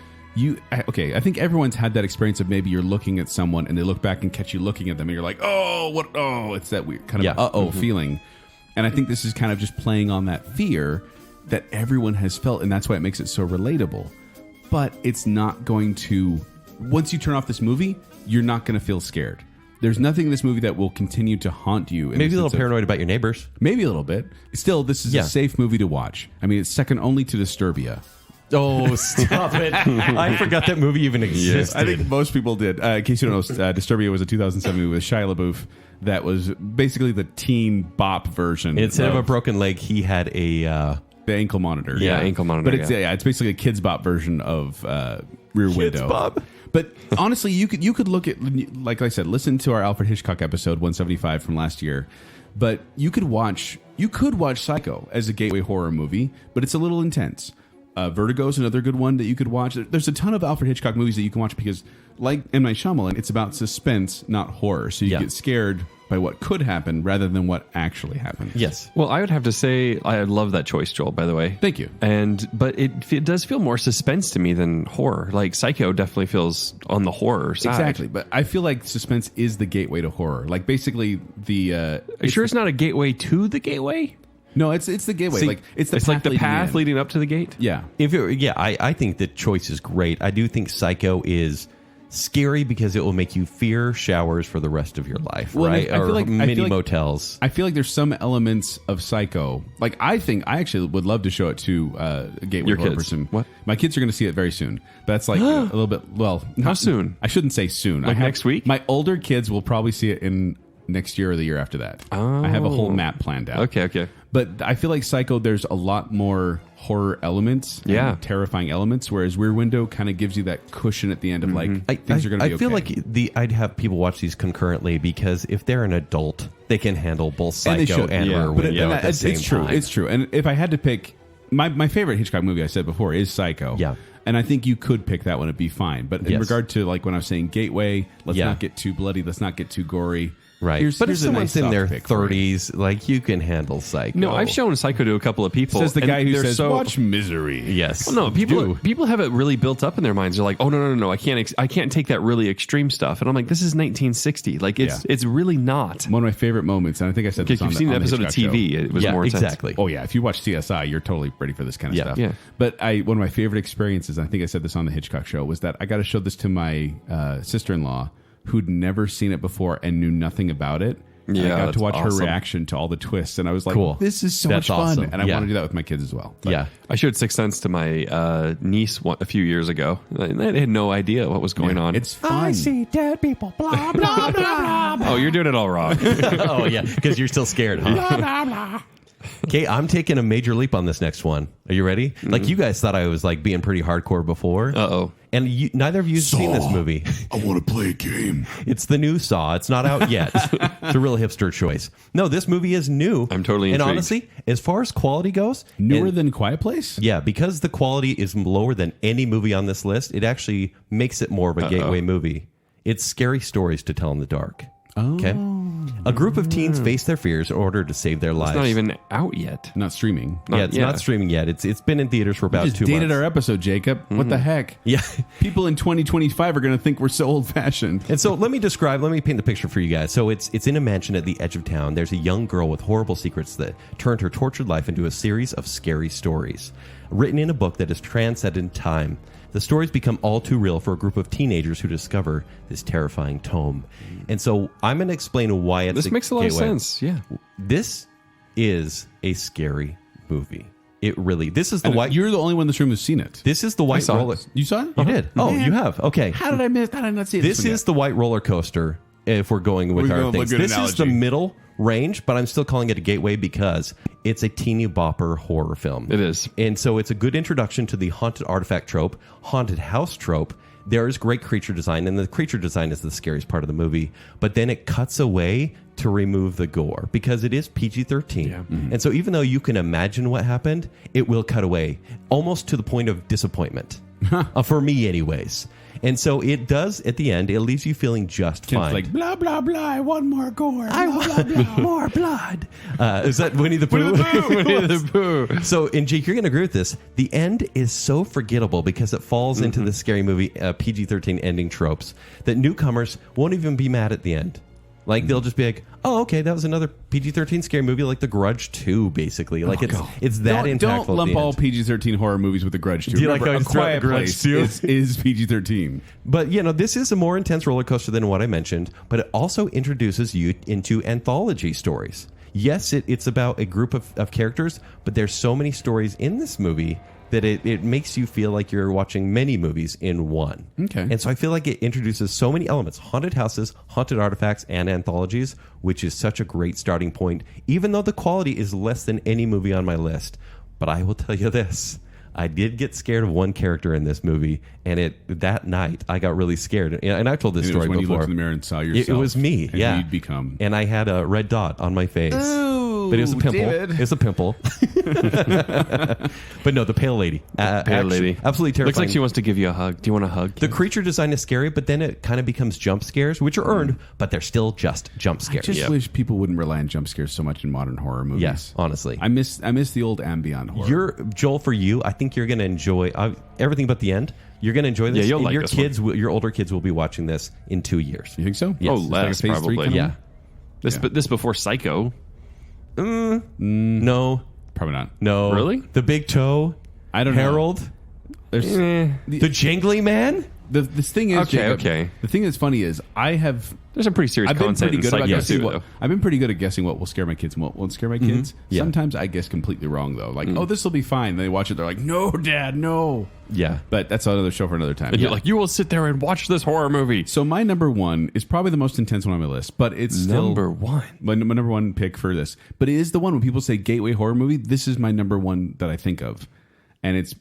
I think everyone's had that experience of maybe you're looking at someone and they look back and catch you looking at them and you're like, oh, what? Oh, it's that weird kind of Yeah. feeling. And I think this is kind of just playing on that fear that everyone has felt, and that's why it makes it so relatable. But it's not going to, once you turn off this movie, you're not going to feel scared. There's nothing in this movie that will continue to haunt you. in Maybe the a little sense of- paranoid about your neighbors. Maybe a little bit. Still, this is Yeah. a safe movie to watch. I mean, it's second only to Disturbia. Oh, stop it. I forgot that movie even existed. I think most people did. In case you don't know, Disturbia was a 2007 movie with Shia LaBeouf that was basically the teen bop version. Instead of a broken leg, he had a... the ankle monitor. Yeah, ankle monitor, But it's yeah. it's basically a kids bop version of Rear Window. Bop. But honestly, you could look at, like I said, listen to our Alfred Hitchcock episode 175 from last year. But you could watch Psycho as a gateway horror movie, but it's a little intense. Vertigo is another good one that you could watch. There's a ton of Alfred Hitchcock movies that you can watch because, like M. Night Shyamalan, it's about suspense, not horror. So you Yeah. get scared by what could happen rather than what actually happened. Yes. Well, I would have to say I love that choice, Joel, by the way. Thank you. But it does feel more suspense to me than horror. Like Psycho definitely feels on the horror side. Exactly, but I feel like suspense is the gateway to horror. Like basically the. Are you sure it's not a gateway to the gateway? No, it's the gateway. See, like it's the It's like the path leading leading up to the gate? in. Yeah, I think the choice is great. I do think Psycho is scary because it will make you fear showers for the rest of your life, Well, right? I feel Or like- I mini feel like- motels. I feel like there's some elements of Psycho. Like I actually would love to show it to a gateway Your horror kids. person. What? My kids are going to see it very soon. But that's like a little bit. Well, How soon? I shouldn't say soon. Like next week? My older kids will probably see it in next year or the year after that. I have a whole map planned out. Okay. But I feel like Psycho, there's a lot more horror elements, Yeah. and terrifying elements, whereas Rear Window kind of gives you that cushion at the end of like Mm-hmm. things are going to be I feel okay. like I'd have people watch these concurrently because if they're an adult, they can handle both And they Psycho should. and Yeah. Rear But Window at the same it's true. time. It's true. And if I had to pick, my favorite Hitchcock movie, I said before, is Psycho. Yeah. And I think you could pick that one; it'd be fine. But in Yes. regard to like when I was saying Gateway, let's Yeah. not get too bloody. Let's not get too gory. Right. Here's, but if here's a someone's nice in soft their pick for you. 30s, like you can handle Psycho. No, I've shown Psycho to a couple of people. Says the and guy who they're says, so, "Watch Misery." Yes. Well, no, Do. people have it really built up in their minds. They're like, oh no, I can't take that really extreme stuff. And I'm like, this is 1960. Like it's really not. One of my favorite moments, and I think I said this Because on you've the, seen on an the episode of Hitchcock TV, show. it was Yeah, more intense. exactly. Oh yeah, if you watch CSI, you're totally ready for this kind of Yeah. stuff. Yeah. But one of my favorite experiences, I think I said this on the Hitchcock show, was that I got to show this to my sister-in-law who'd never seen it before and knew nothing about it. And I Yeah, got to that's watch her awesome. reaction to all the twists, and I was like, Cool. "This is so That's much fun!" awesome. And I Yeah. want to do that with my kids as well. But Yeah. I showed Sixth Sense to my niece a few years ago. And they had no idea what was going on. it's fun. dead people. Blah, blah, blah. Oh, you're doing it all wrong. Oh, yeah. Because you're still scared, huh? Okay, I'm taking a major leap on this next one. Are you ready? Like, you guys thought I was, like, being pretty hardcore before. Uh-oh. And neither of you have seen this movie. I want to play a game. It's the new Saw. It's not out yet. It's a real hipster choice. No, this movie is new. I'm totally And intrigued. honestly, as far as quality goes... Newer and- than Quiet Place? Yeah, because the quality is lower than any movie on this list, it actually makes it more of a gateway movie. It's scary stories to tell in the dark. Okay? A group of teens face their fears in order to save their lives. It's not even out yet. Not streaming. Yeah, it's not streaming yet. It's been in theaters for about Just 2 dated months. our episode, Jacob. What the heck? Yeah. People in 2025 are going to think we're so old-fashioned. And so let me paint the picture for you guys. So it's in a mansion at the edge of town. There's a young girl with horrible secrets that turned her tortured life into a series of scary stories. Written in a book that has transcended time. The stories become all too real for a group of teenagers who discover this terrifying tome. And so I'm going to explain why it's This makes a lot of gateway. sense. Yeah. This is a scary movie. It really. This is the And white. You're the only one in this room who's seen it. This is the white saw it. roller. You saw it? You did. Oh, Man. you have. Okay. How did I not see it? This is the white roller coaster. If we're going with We're our going with things, a good this is the analogy. middle range, but I'm still calling it a gateway because it's a teeny bopper horror film. It is. And so it's a good introduction to the haunted artifact trope, haunted house trope. There is great creature design, and the creature design is the scariest part of the movie. But then it cuts away to remove the gore because it is PG-13. Yeah. And so even though you can imagine what happened, it will cut away almost to the point of disappointment. For me, anyways. And so it does, at the end, it leaves you feeling just Kid's fine. like, blah, blah, blah, I want more gore. I want more blood. Is that Winnie the Pooh? Winnie the Pooh. So, and Jake, you're going to agree with this. The end is so forgettable because it falls into the scary movie PG-13 ending tropes that newcomers won't even be mad at the end. Like, they'll just be like, oh, okay, that was another PG-13 scary movie like The Grudge 2, basically. Like, it's that impactful. Don't lump at the all end. PG-13 horror movies with The Grudge, too. Do you like Remember, how I A threw out Quiet The Grudge, Place too? is PG-13. But, this is a more intense roller coaster than what I mentioned, but it also introduces you into anthology stories. Yes, it's about a group of characters, but there's so many stories in this movie that it makes you feel like you're watching many movies in one. Okay. And so I feel like it introduces so many elements, haunted houses, haunted artifacts, and anthologies, which is such a great starting point, even though the quality is less than any movie on my list. But I will tell you this. I did get scared of one character in this movie, and that night I got really scared. And I've told this And it was story when before. you looked in the mirror and saw yourself. It was me, and yeah. who you'd become. And I had a red dot on my face. Ooh, but it was a pimple. David. It's a pimple. But no, the pale lady. Pale lady. Absolutely terrifying. Looks like she wants to give you a hug. Do you want a hug? The creature design is scary, but then it kind of becomes jump scares, which are earned, but they're still just jump I scares. just wish people wouldn't rely on jump scares so much in modern horror movies. Yes, honestly. I miss the old ambient horror. Joel, for you, I think you're going to enjoy everything but the end. You're going to enjoy this. Yeah, you'll And like your this kids, your older kids will be watching this in 2 years. You think so? Yes. Oh, It's like a less phase 3 probably. kind of Yeah. This before Psycho. No. Probably not. No. Really? The Big Toe. I don't know. Harold. There's The Jangly Man. this thing is, Jacob, okay. The thing that's funny is There's some pretty serious I've been content pretty good in about Psycho guessing too, what though. I've been pretty good at guessing what will scare my kids and what won't scare my kids. Yeah. Sometimes I guess completely wrong though. Like, oh, this will be fine. They watch it. They're like, no, Dad, no. Yeah. But that's another show for another time. And you're like, you will sit there and watch this horror movie. So my number one is probably the most intense one on my list, but it's still Number one. my number one pick for this. But it is the one when people say gateway horror movie. This is my number one that I think of, and it's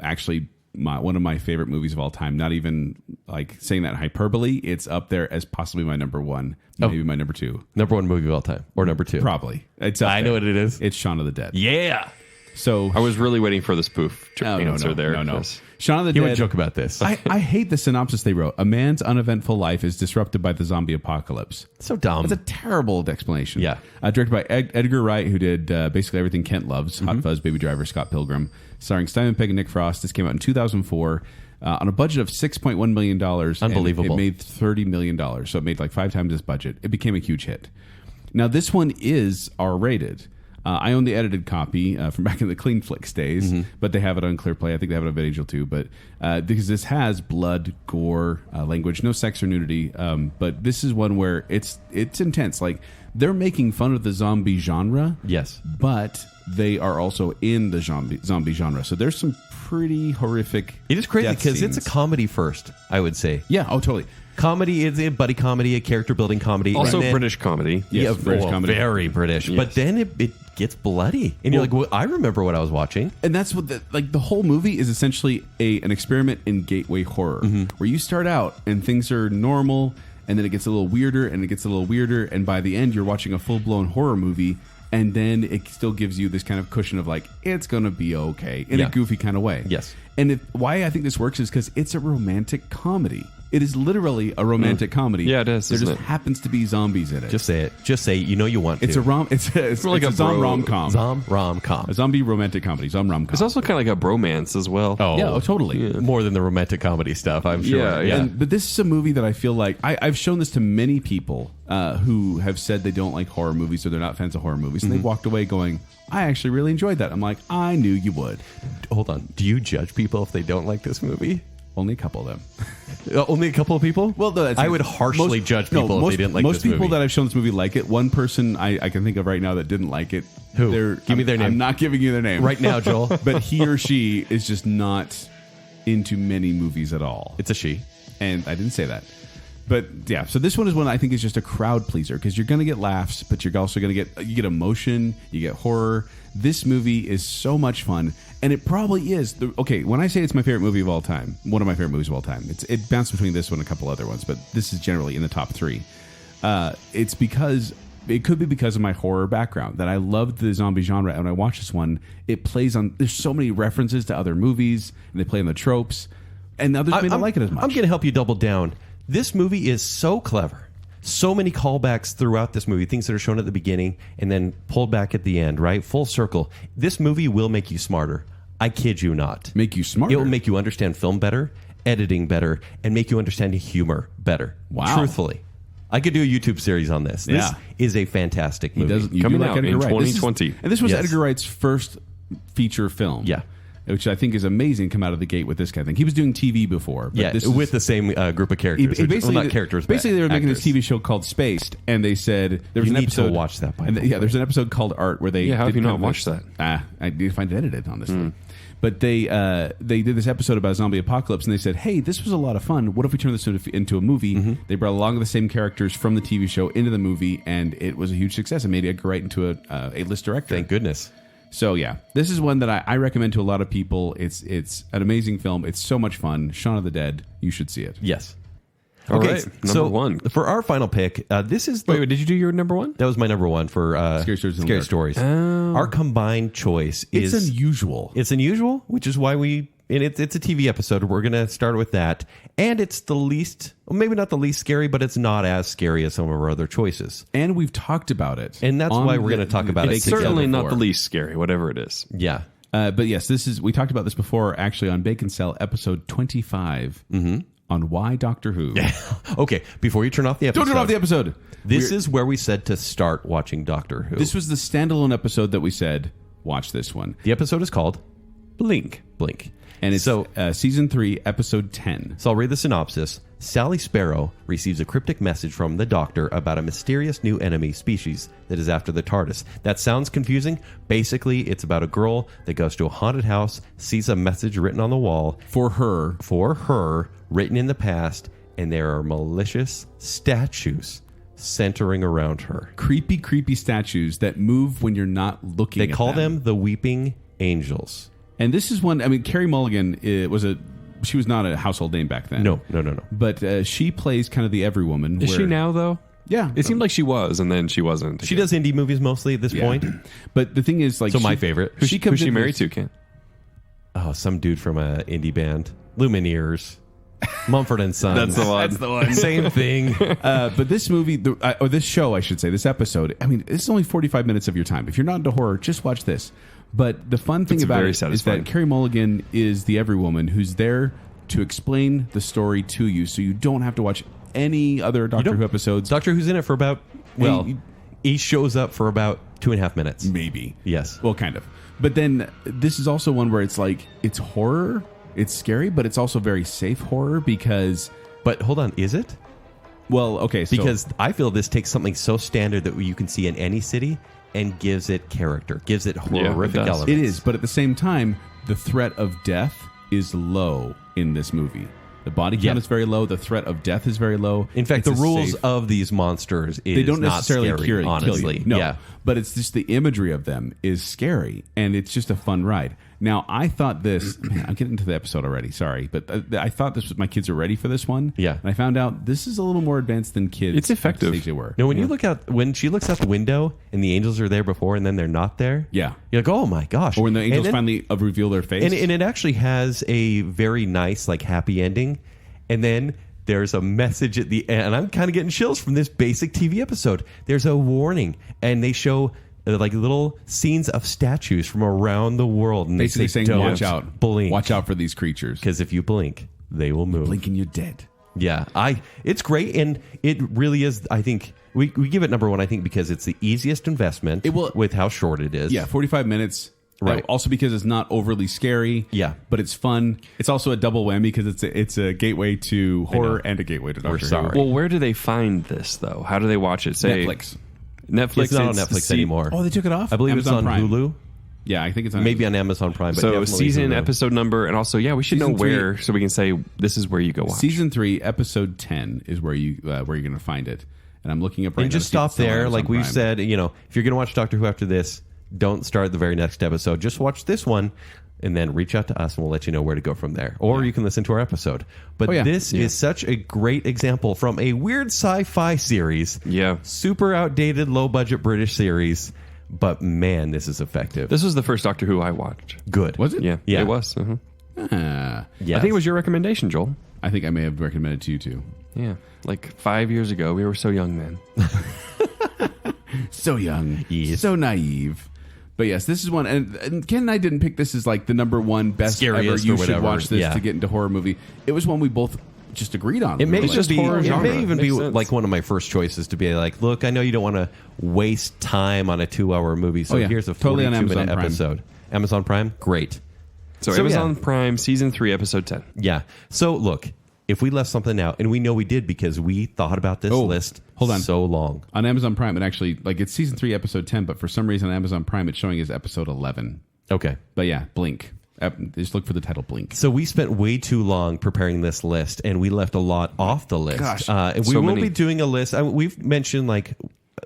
actually one of my favorite movies of all time. Not even like saying that hyperbole. It's up there as possibly my number one, maybe my number two. Number one movie of all time, or number two? Probably. It's up I know there. what it is. It's Shaun of the Dead. Yeah. So I was really waiting for the spoof answer there. No. Chris. Shaun of the You Dead. would joke about this. I hate the synopsis they wrote. A man's uneventful life is disrupted by the zombie apocalypse. So dumb. That's a terrible explanation. Yeah. Directed by Edgar Wright, who did basically everything Kent loves. Mm-hmm. Hot Fuzz, Baby Driver, Scott Pilgrim. Starring Simon Pegg and Nick Frost. This came out in 2004 on a budget of $6.1 million. Unbelievable. It made $30 million. So it made like 5 times its budget. It became a huge hit. Now, this one is R-rated. I own the edited copy from back in the Clean Flicks days, but they have it on ClearPlay. I think they have it on VidAngel too. But because this has blood, gore, language, no sex or nudity, but this is one where it's intense. Like they're making fun of the zombie genre, Yes. but they are also in the zombie genre. So there's some pretty horrific. It is crazy death because it's a scenes. comedy first, I would say. Yeah. Oh, totally. Comedy is a buddy comedy, a character building comedy. Also And then- British comedy. Yes, yeah, British well, comedy. very British. Yes. But then it gets bloody, and you're like, well, I remember what I was watching. And that's what the whole movie is essentially an experiment in gateway horror, where you start out and things are normal, and then it gets a little weirder, and it gets a little weirder, and by the end you're watching a full blown horror movie, and then it still gives you this kind of cushion of like it's gonna be okay in Yeah. a goofy kind of way. Yes. And why I think this works is because it's a romantic comedy. It is literally a romantic comedy. Yeah, it is, There isn't just it? happens to be zombies in it. Just say it. Just say it. You know you want to. it's a it's like a a rom-com. rom-com. A zombie romantic comedy. Rom-com. It's also kind of like a bromance as well. Oh, Yeah, oh, totally. More than the romantic comedy stuff, I'm sure. Yeah, yeah. But this is a movie that I feel like I've shown this to many people who have said they don't like horror movies or they're not fans of horror movies, and they've walked away going, "I actually really enjoyed that." I'm like, I knew you would. Hold on. Do you judge people if they don't like this movie? Only a couple of them. Only a couple of people? Well, no, that's- I would harshly judge people if they didn't like most this people movie. that I've shown this movie like it. One person I can think of right now that didn't like it. Who? Give me their name. I'm not giving you their name Right now, Joel. but he or she is just not into many movies at all. It's a she. And I didn't say that. But yeah, so this one is one I think is just a crowd pleaser because you're going to get laughs, but you're also going to get emotion, you get horror. This movie is so much fun, and it probably is. Okay, when I say it's my favorite movie of all time, one of my favorite movies of all time, it bounced between this one and a couple other ones, but this is generally in the top 3. It's because it could be because of my horror background that I loved the zombie genre, and when I watch this one, it plays on. There's so many references to other movies, and they play on the tropes, and others may not like it as much. I'm going to help you double down. This movie is so clever. So many callbacks throughout this movie, things that are shown at the beginning and then pulled back at the end, right? Full circle. This movie will make you smarter. I kid you not. Make you smarter. It will make you understand film better, editing better, and make you understand humor better. Wow. Truthfully. I could do a YouTube series on this. This Yeah. is a fantastic He movie. does. You Coming do like out Edgar in Wright. 2020. And this was Yes. Edgar Wright's first feature film. Yeah. Which I think is amazing. Come out of the gate with this kind of thing. He was doing TV before. But Yeah, this with is, the same group of characters. basically, Well, not characters, but basically they were making this actors. TV show called Spaced, and they said there was You an need to episode. watch that, by and the yeah, way. there's an episode called Art where they Yeah, how have did you not kind of watched this- that? I need to find it edited, honestly. But they did this episode about zombie apocalypse, and they said, "Hey, this was a lot of fun. What if we turn this into a movie?" Mm-hmm. They brought along the same characters from the TV show into the movie, and it was a huge success. It made Edgar Wright into a list director. Thank goodness. So yeah, this is one that I recommend to a lot of people. It's an amazing film. It's so much fun. Shaun of the Dead. You should see it. Yes. All okay, right, number so one. for our final pick, this is the, Wait, did you do your number one? that was my number one for Scary Stories in the Scary Dark. Stories. Our combined choice It's is unusual. It's unusual, which is why it's a TV episode. We're going to start with that, and it's the least, well, maybe not the least scary, but it's not as scary as some of our other choices, And we've talked about it. and that's on why we're going to talk about it. Bacon together. Certainly not before. the least scary, whatever it is. Yeah. But yes, we talked about this before actually on Baconsale episode 25 on Why Doctor Who. Okay. Before you turn off the episode, Don't turn off the episode. This is where we said to start watching Doctor Who. This was the standalone episode that we said, watch this one. The episode is called Blink. Blink. And it's season 3, episode 10. So I'll read the synopsis. Sally Sparrow receives a cryptic message from the Doctor about a mysterious new enemy species that is after the TARDIS. That sounds confusing. Basically, it's about a girl that goes to a haunted house, sees a message written on the wall. For her, written in the past, and there are malicious statues centering around her. Creepy statues that move when you're not looking at them. They call them the Weeping Angels. And this is one, I mean, Carey Mulligan she was not a household name back then. No. But she plays kind of the every woman. Is she now, though? Yeah. It seemed like she was, and then she wasn't. She does indie movies mostly at this point. But the thing is, like... So my favorite. Who's she married to, Kent? Oh, some dude from an indie band. Lumineers. Mumford and Sons. That's the one. Same thing. But this movie, or this show, I should say, this episode, I mean, this is only 45 minutes of your time. If you're not into horror, just watch this. But the fun thing about it is that Carey Mulligan is the every woman who's there to explain the story to you, so you don't have to watch any other Doctor Who episodes. Doctor Who's in it for about, he shows up for about 2.5 minutes. Maybe. Yes. Well, kind of. But then this is also one where it's like, it's horror, it's scary, but it's also very safe horror because... But hold on, is it? Well, okay. So, because I feel this takes something so standard that you can see in any city and gives it character, gives it horrific elements. It is, but at the same time, the threat of death is low in this movie. The body count is very low. The threat of death is very low. In fact, the rules of these monsters is they don't not necessarily scary, honestly. Kill you. No, but it's just the imagery of them is scary, and it's just a fun ride. Now, I thought this... Man, I'm getting into the episode already. Sorry, but I thought my kids are ready for this one. Yeah, and I found out this is a little more advanced than kids. It's effective. They were. No, when she looks out the window and the angels are there before, and then they're not there. Yeah, you're like, oh my gosh! Or when the angels finally reveal their face, and it actually has a very nice, like, happy ending. And then there's a message at the end, and I'm kind of getting chills from this basic TV episode. There's a warning, and they show like little scenes of statues from around the world, and basically they say, saying, "Watch out, blink, watch out for these creatures, because if you blink, they will move. Blink and you're dead." Yeah, it's great, and it really is. I think we give it number one. I think because it's the easiest investment. With how short it is. Yeah, 45 minutes. Right. Also because it's not overly scary. Yeah. But it's fun. It's also a double whammy because it's a gateway to horror and a gateway to Doctor Who. Well, where do they find this, though? How do they watch it? Say Netflix. It's not on Netflix anymore. Oh, they took it off? I believe Amazon it's on Prime. Hulu. Yeah, I think it's on maybe on Amazon Prime. But so season, Hulu. episode number, and also, we should know where, so we can say this is where you go watch. Season 3, episode 10 is where you're going to find it. And I'm looking up right now. And just stop there. Like we've said, if you're going to watch Doctor Who after this, don't start the very next episode. Just watch this one and then reach out to us and we'll let you know where to go from there. Or you can listen to our episode. But this is such a great example from a weird sci-fi series. Yeah. Super outdated, low-budget British series. But man, this is effective. This was the first Doctor Who I watched. Good. Was it? Yeah. It was. Yes. I think it was your recommendation, Joel. I think I may have recommended to you too. Yeah. Like 5 years ago. We were so young then. So young. Yes. So naive. But yes, this is one, and Ken and I didn't pick this as like the number one best Scariest ever. or You should watch this to get into horror movie. It was one we both just agreed on. It may just horror genre. It may even be Makes sense. like one of my first choices to be like, look, I know you don't want to waste time on a 2-hour movie, so here's a 42-minute episode. Amazon Prime, great. So Amazon Prime, season 3, episode 10. Yeah. So look, if we left something out, and we know we did because we thought about this list so long. On Amazon Prime, it actually, like, it's season 3, episode 10, but for some reason on Amazon Prime, it's showing as episode 11. Okay. But yeah, Blink. Just look for the title, Blink. So we spent way too long preparing this list, and we left a lot off the list. Gosh, and we will be doing a list. We've mentioned, like,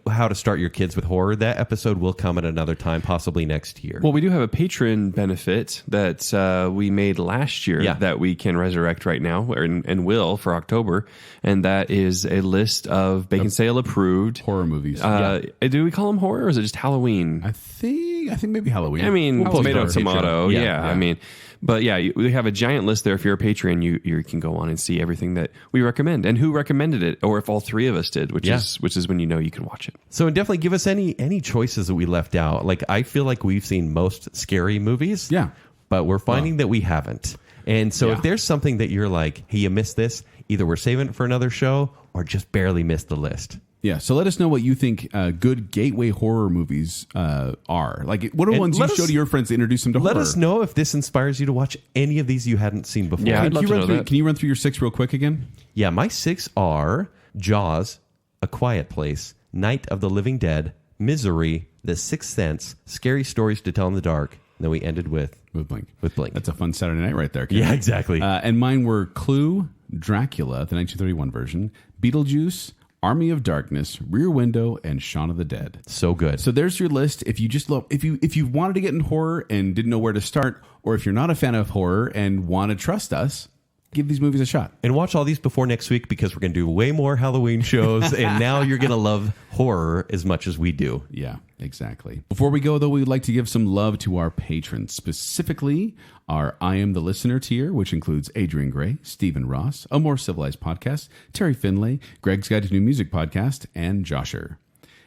how to start your kids with horror. That episode will come at another time, possibly next year. Well, we do have a patron benefit that we made last year that we can resurrect right now and will for October. And that is a list of Baconsale approved horror movies. Do we call them horror or is it just Halloween? I think maybe Halloween. I mean, tomato. Yeah. I mean, but we have a giant list there. If you're a patron, you can go on and see everything that we recommend and who recommended it, or if all three of us did, which is when you know you can watch it. So definitely give us any choices that we left out. Like, I feel like we've seen most scary movies. Yeah. But we're finding that we haven't. And so if there's something that you're like, hey, you missed this, either we're saving it for another show or just barely missed the list. Yeah, so let us know what you think good gateway horror movies are. Like, what are ones you show to your friends to introduce them to horror? Let us know if this inspires you to watch any of these you hadn't seen before. Yeah, I'd love to know that. Can you run through your 6 real quick again? Yeah, my 6 are Jaws, A Quiet Place, Night of the Living Dead, Misery, The Sixth Sense, Scary Stories to Tell in the Dark. And then we ended with Blink. Blink. That's a fun Saturday night right there. Ken. Yeah, exactly. And mine were Clue, Dracula, the 1931 version, Beetlejuice, Army of Darkness, Rear Window, and Shaun of the Dead. So good. So there's your list. If you just love, if you wanted to get in horror and didn't know where to start, or if you're not a fan of horror and want to trust us, give these movies a shot. And watch all these before next week because we're going to do way more Halloween shows. And now you're going to love horror as much as we do. Yeah, exactly. Before we go, though, we would like to give some love to our patrons, specifically our I Am the Listener tier, which includes Adrian Gray, Stephen Ross, A More Civilized Podcast, Terry Finlay, Greg's Guide to New Music Podcast, and Josher.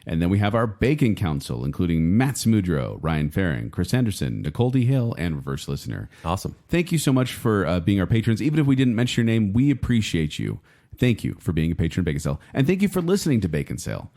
And then we have our Bacon Council, including Matt Samudro, Ryan Farring, Chris Anderson, Nicole D. Hill, and Reverse Listener. Awesome. Thank you so much for being our patrons. Even if we didn't mention your name, we appreciate you. Thank you for being a patron of Baconsale. And thank you for listening to Baconsale.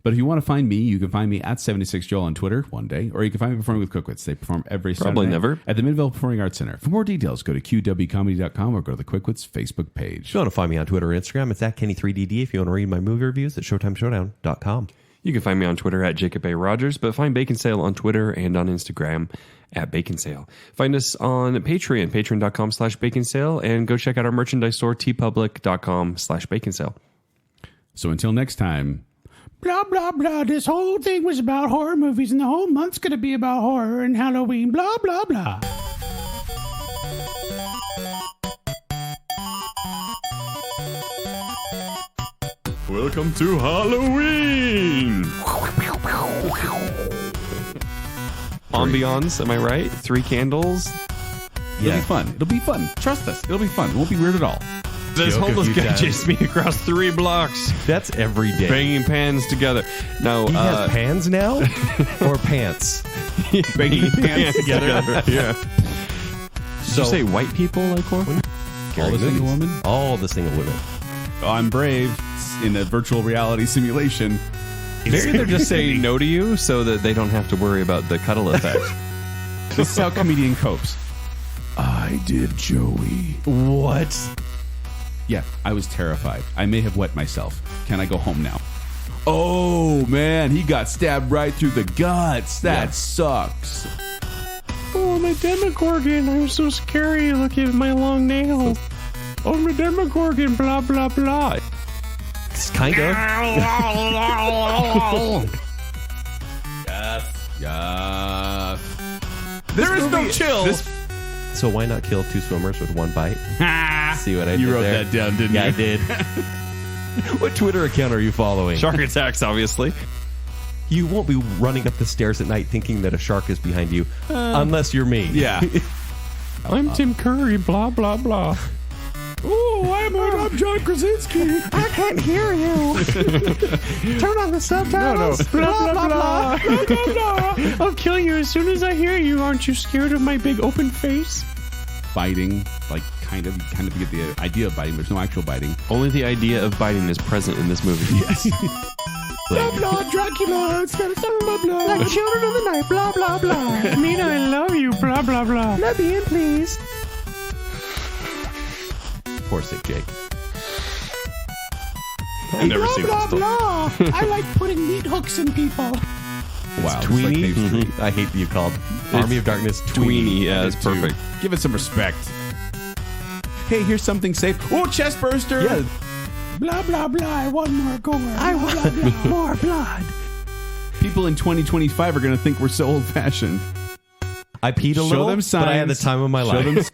But if you want to find me, you can find me at 76Joel on Twitter one day, or you can find me performing with Quickwits. They perform every Probably Saturday never. at the Midvale Performing Arts Center. For more details, go to qwcomedy.com or go to the Quickwits Facebook page. If you want to find me on Twitter or Instagram, it's at Kenny3DD. If you want to read my movie reviews, at ShowtimeShowdown.com. You can find me on Twitter at Jacob A. Rogers, but find Baconsale on Twitter and on Instagram at Baconsale. Find us on Patreon, patreon.com/Baconsale, and go check out our merchandise store, tpublic.com/Baconsale. So until next time, Blah, blah, blah. This whole thing was about horror movies, and the whole month's going to be about horror and Halloween. Blah, blah, blah. Welcome to Halloween! Ambiance, am I right? 3 candles. it'll be fun. It'll be fun. Trust us. It'll be fun. It won't be weird at all. This Joke a homeless few guy times. chased me across 3 blocks, That's every day. banging pans together. No, He has pans now? Or pants? banging pans together. Yeah. Did you say white people like horror? All the single women. All the single women. I'm brave in a virtual reality simulation. Maybe they're just saying no to you so that they don't have to worry about the cuddle effect. This is how a comedian copes. I did Joey. What? Yeah, I was terrified. I may have wet myself. Can I go home now? Oh, man, he got stabbed right through the guts. That sucks. Oh, my Demogorgon. I'm so scary. Look at my long nails. Oh, my Demogorgon. Blah, blah, blah. Kind of. Yes. There is no chill. So why not kill 2 swimmers with 1 bite? See what I did You wrote there? that down, didn't Yeah, you? I did. What Twitter account are you following? Shark attacks, obviously. You won't be running up the stairs at night thinking that a shark is behind you, unless you're me. Yeah. I'm Tim Curry. Blah, blah, blah. Oh, I'm John Krasinski. I can't hear you. Turn on the subtitles. Blah, blah, blah. Blah, blah, blah. I'll kill you as soon as I hear you. Aren't you scared of my big open face? Biting, like kind of get the idea of biting, but there's no actual biting. Only the idea of biting is present in this movie. Yes. Blah, blah, Dracula. It's got some blah, blah. Like children of the night. Blah, blah, blah. Mina, I love you. Blah, blah, blah. Let me in, please. Poor sick Jake. I've never Blah, seen blah, this stuff. blah. I like putting meat hooks in people. Wow. Tweenie? It's like Dave Street. I hate that you called Army of Darkness Tweenie, yeah, it's Dude, perfect. Give it some respect. Hey, here's something safe. Oh, chest burster. Yeah. Blah, blah, blah. I want more gore. I want more blood. People in 2025 are going to think we're so old-fashioned. I peed a Show little, them signs. but I had the time of my Show life. them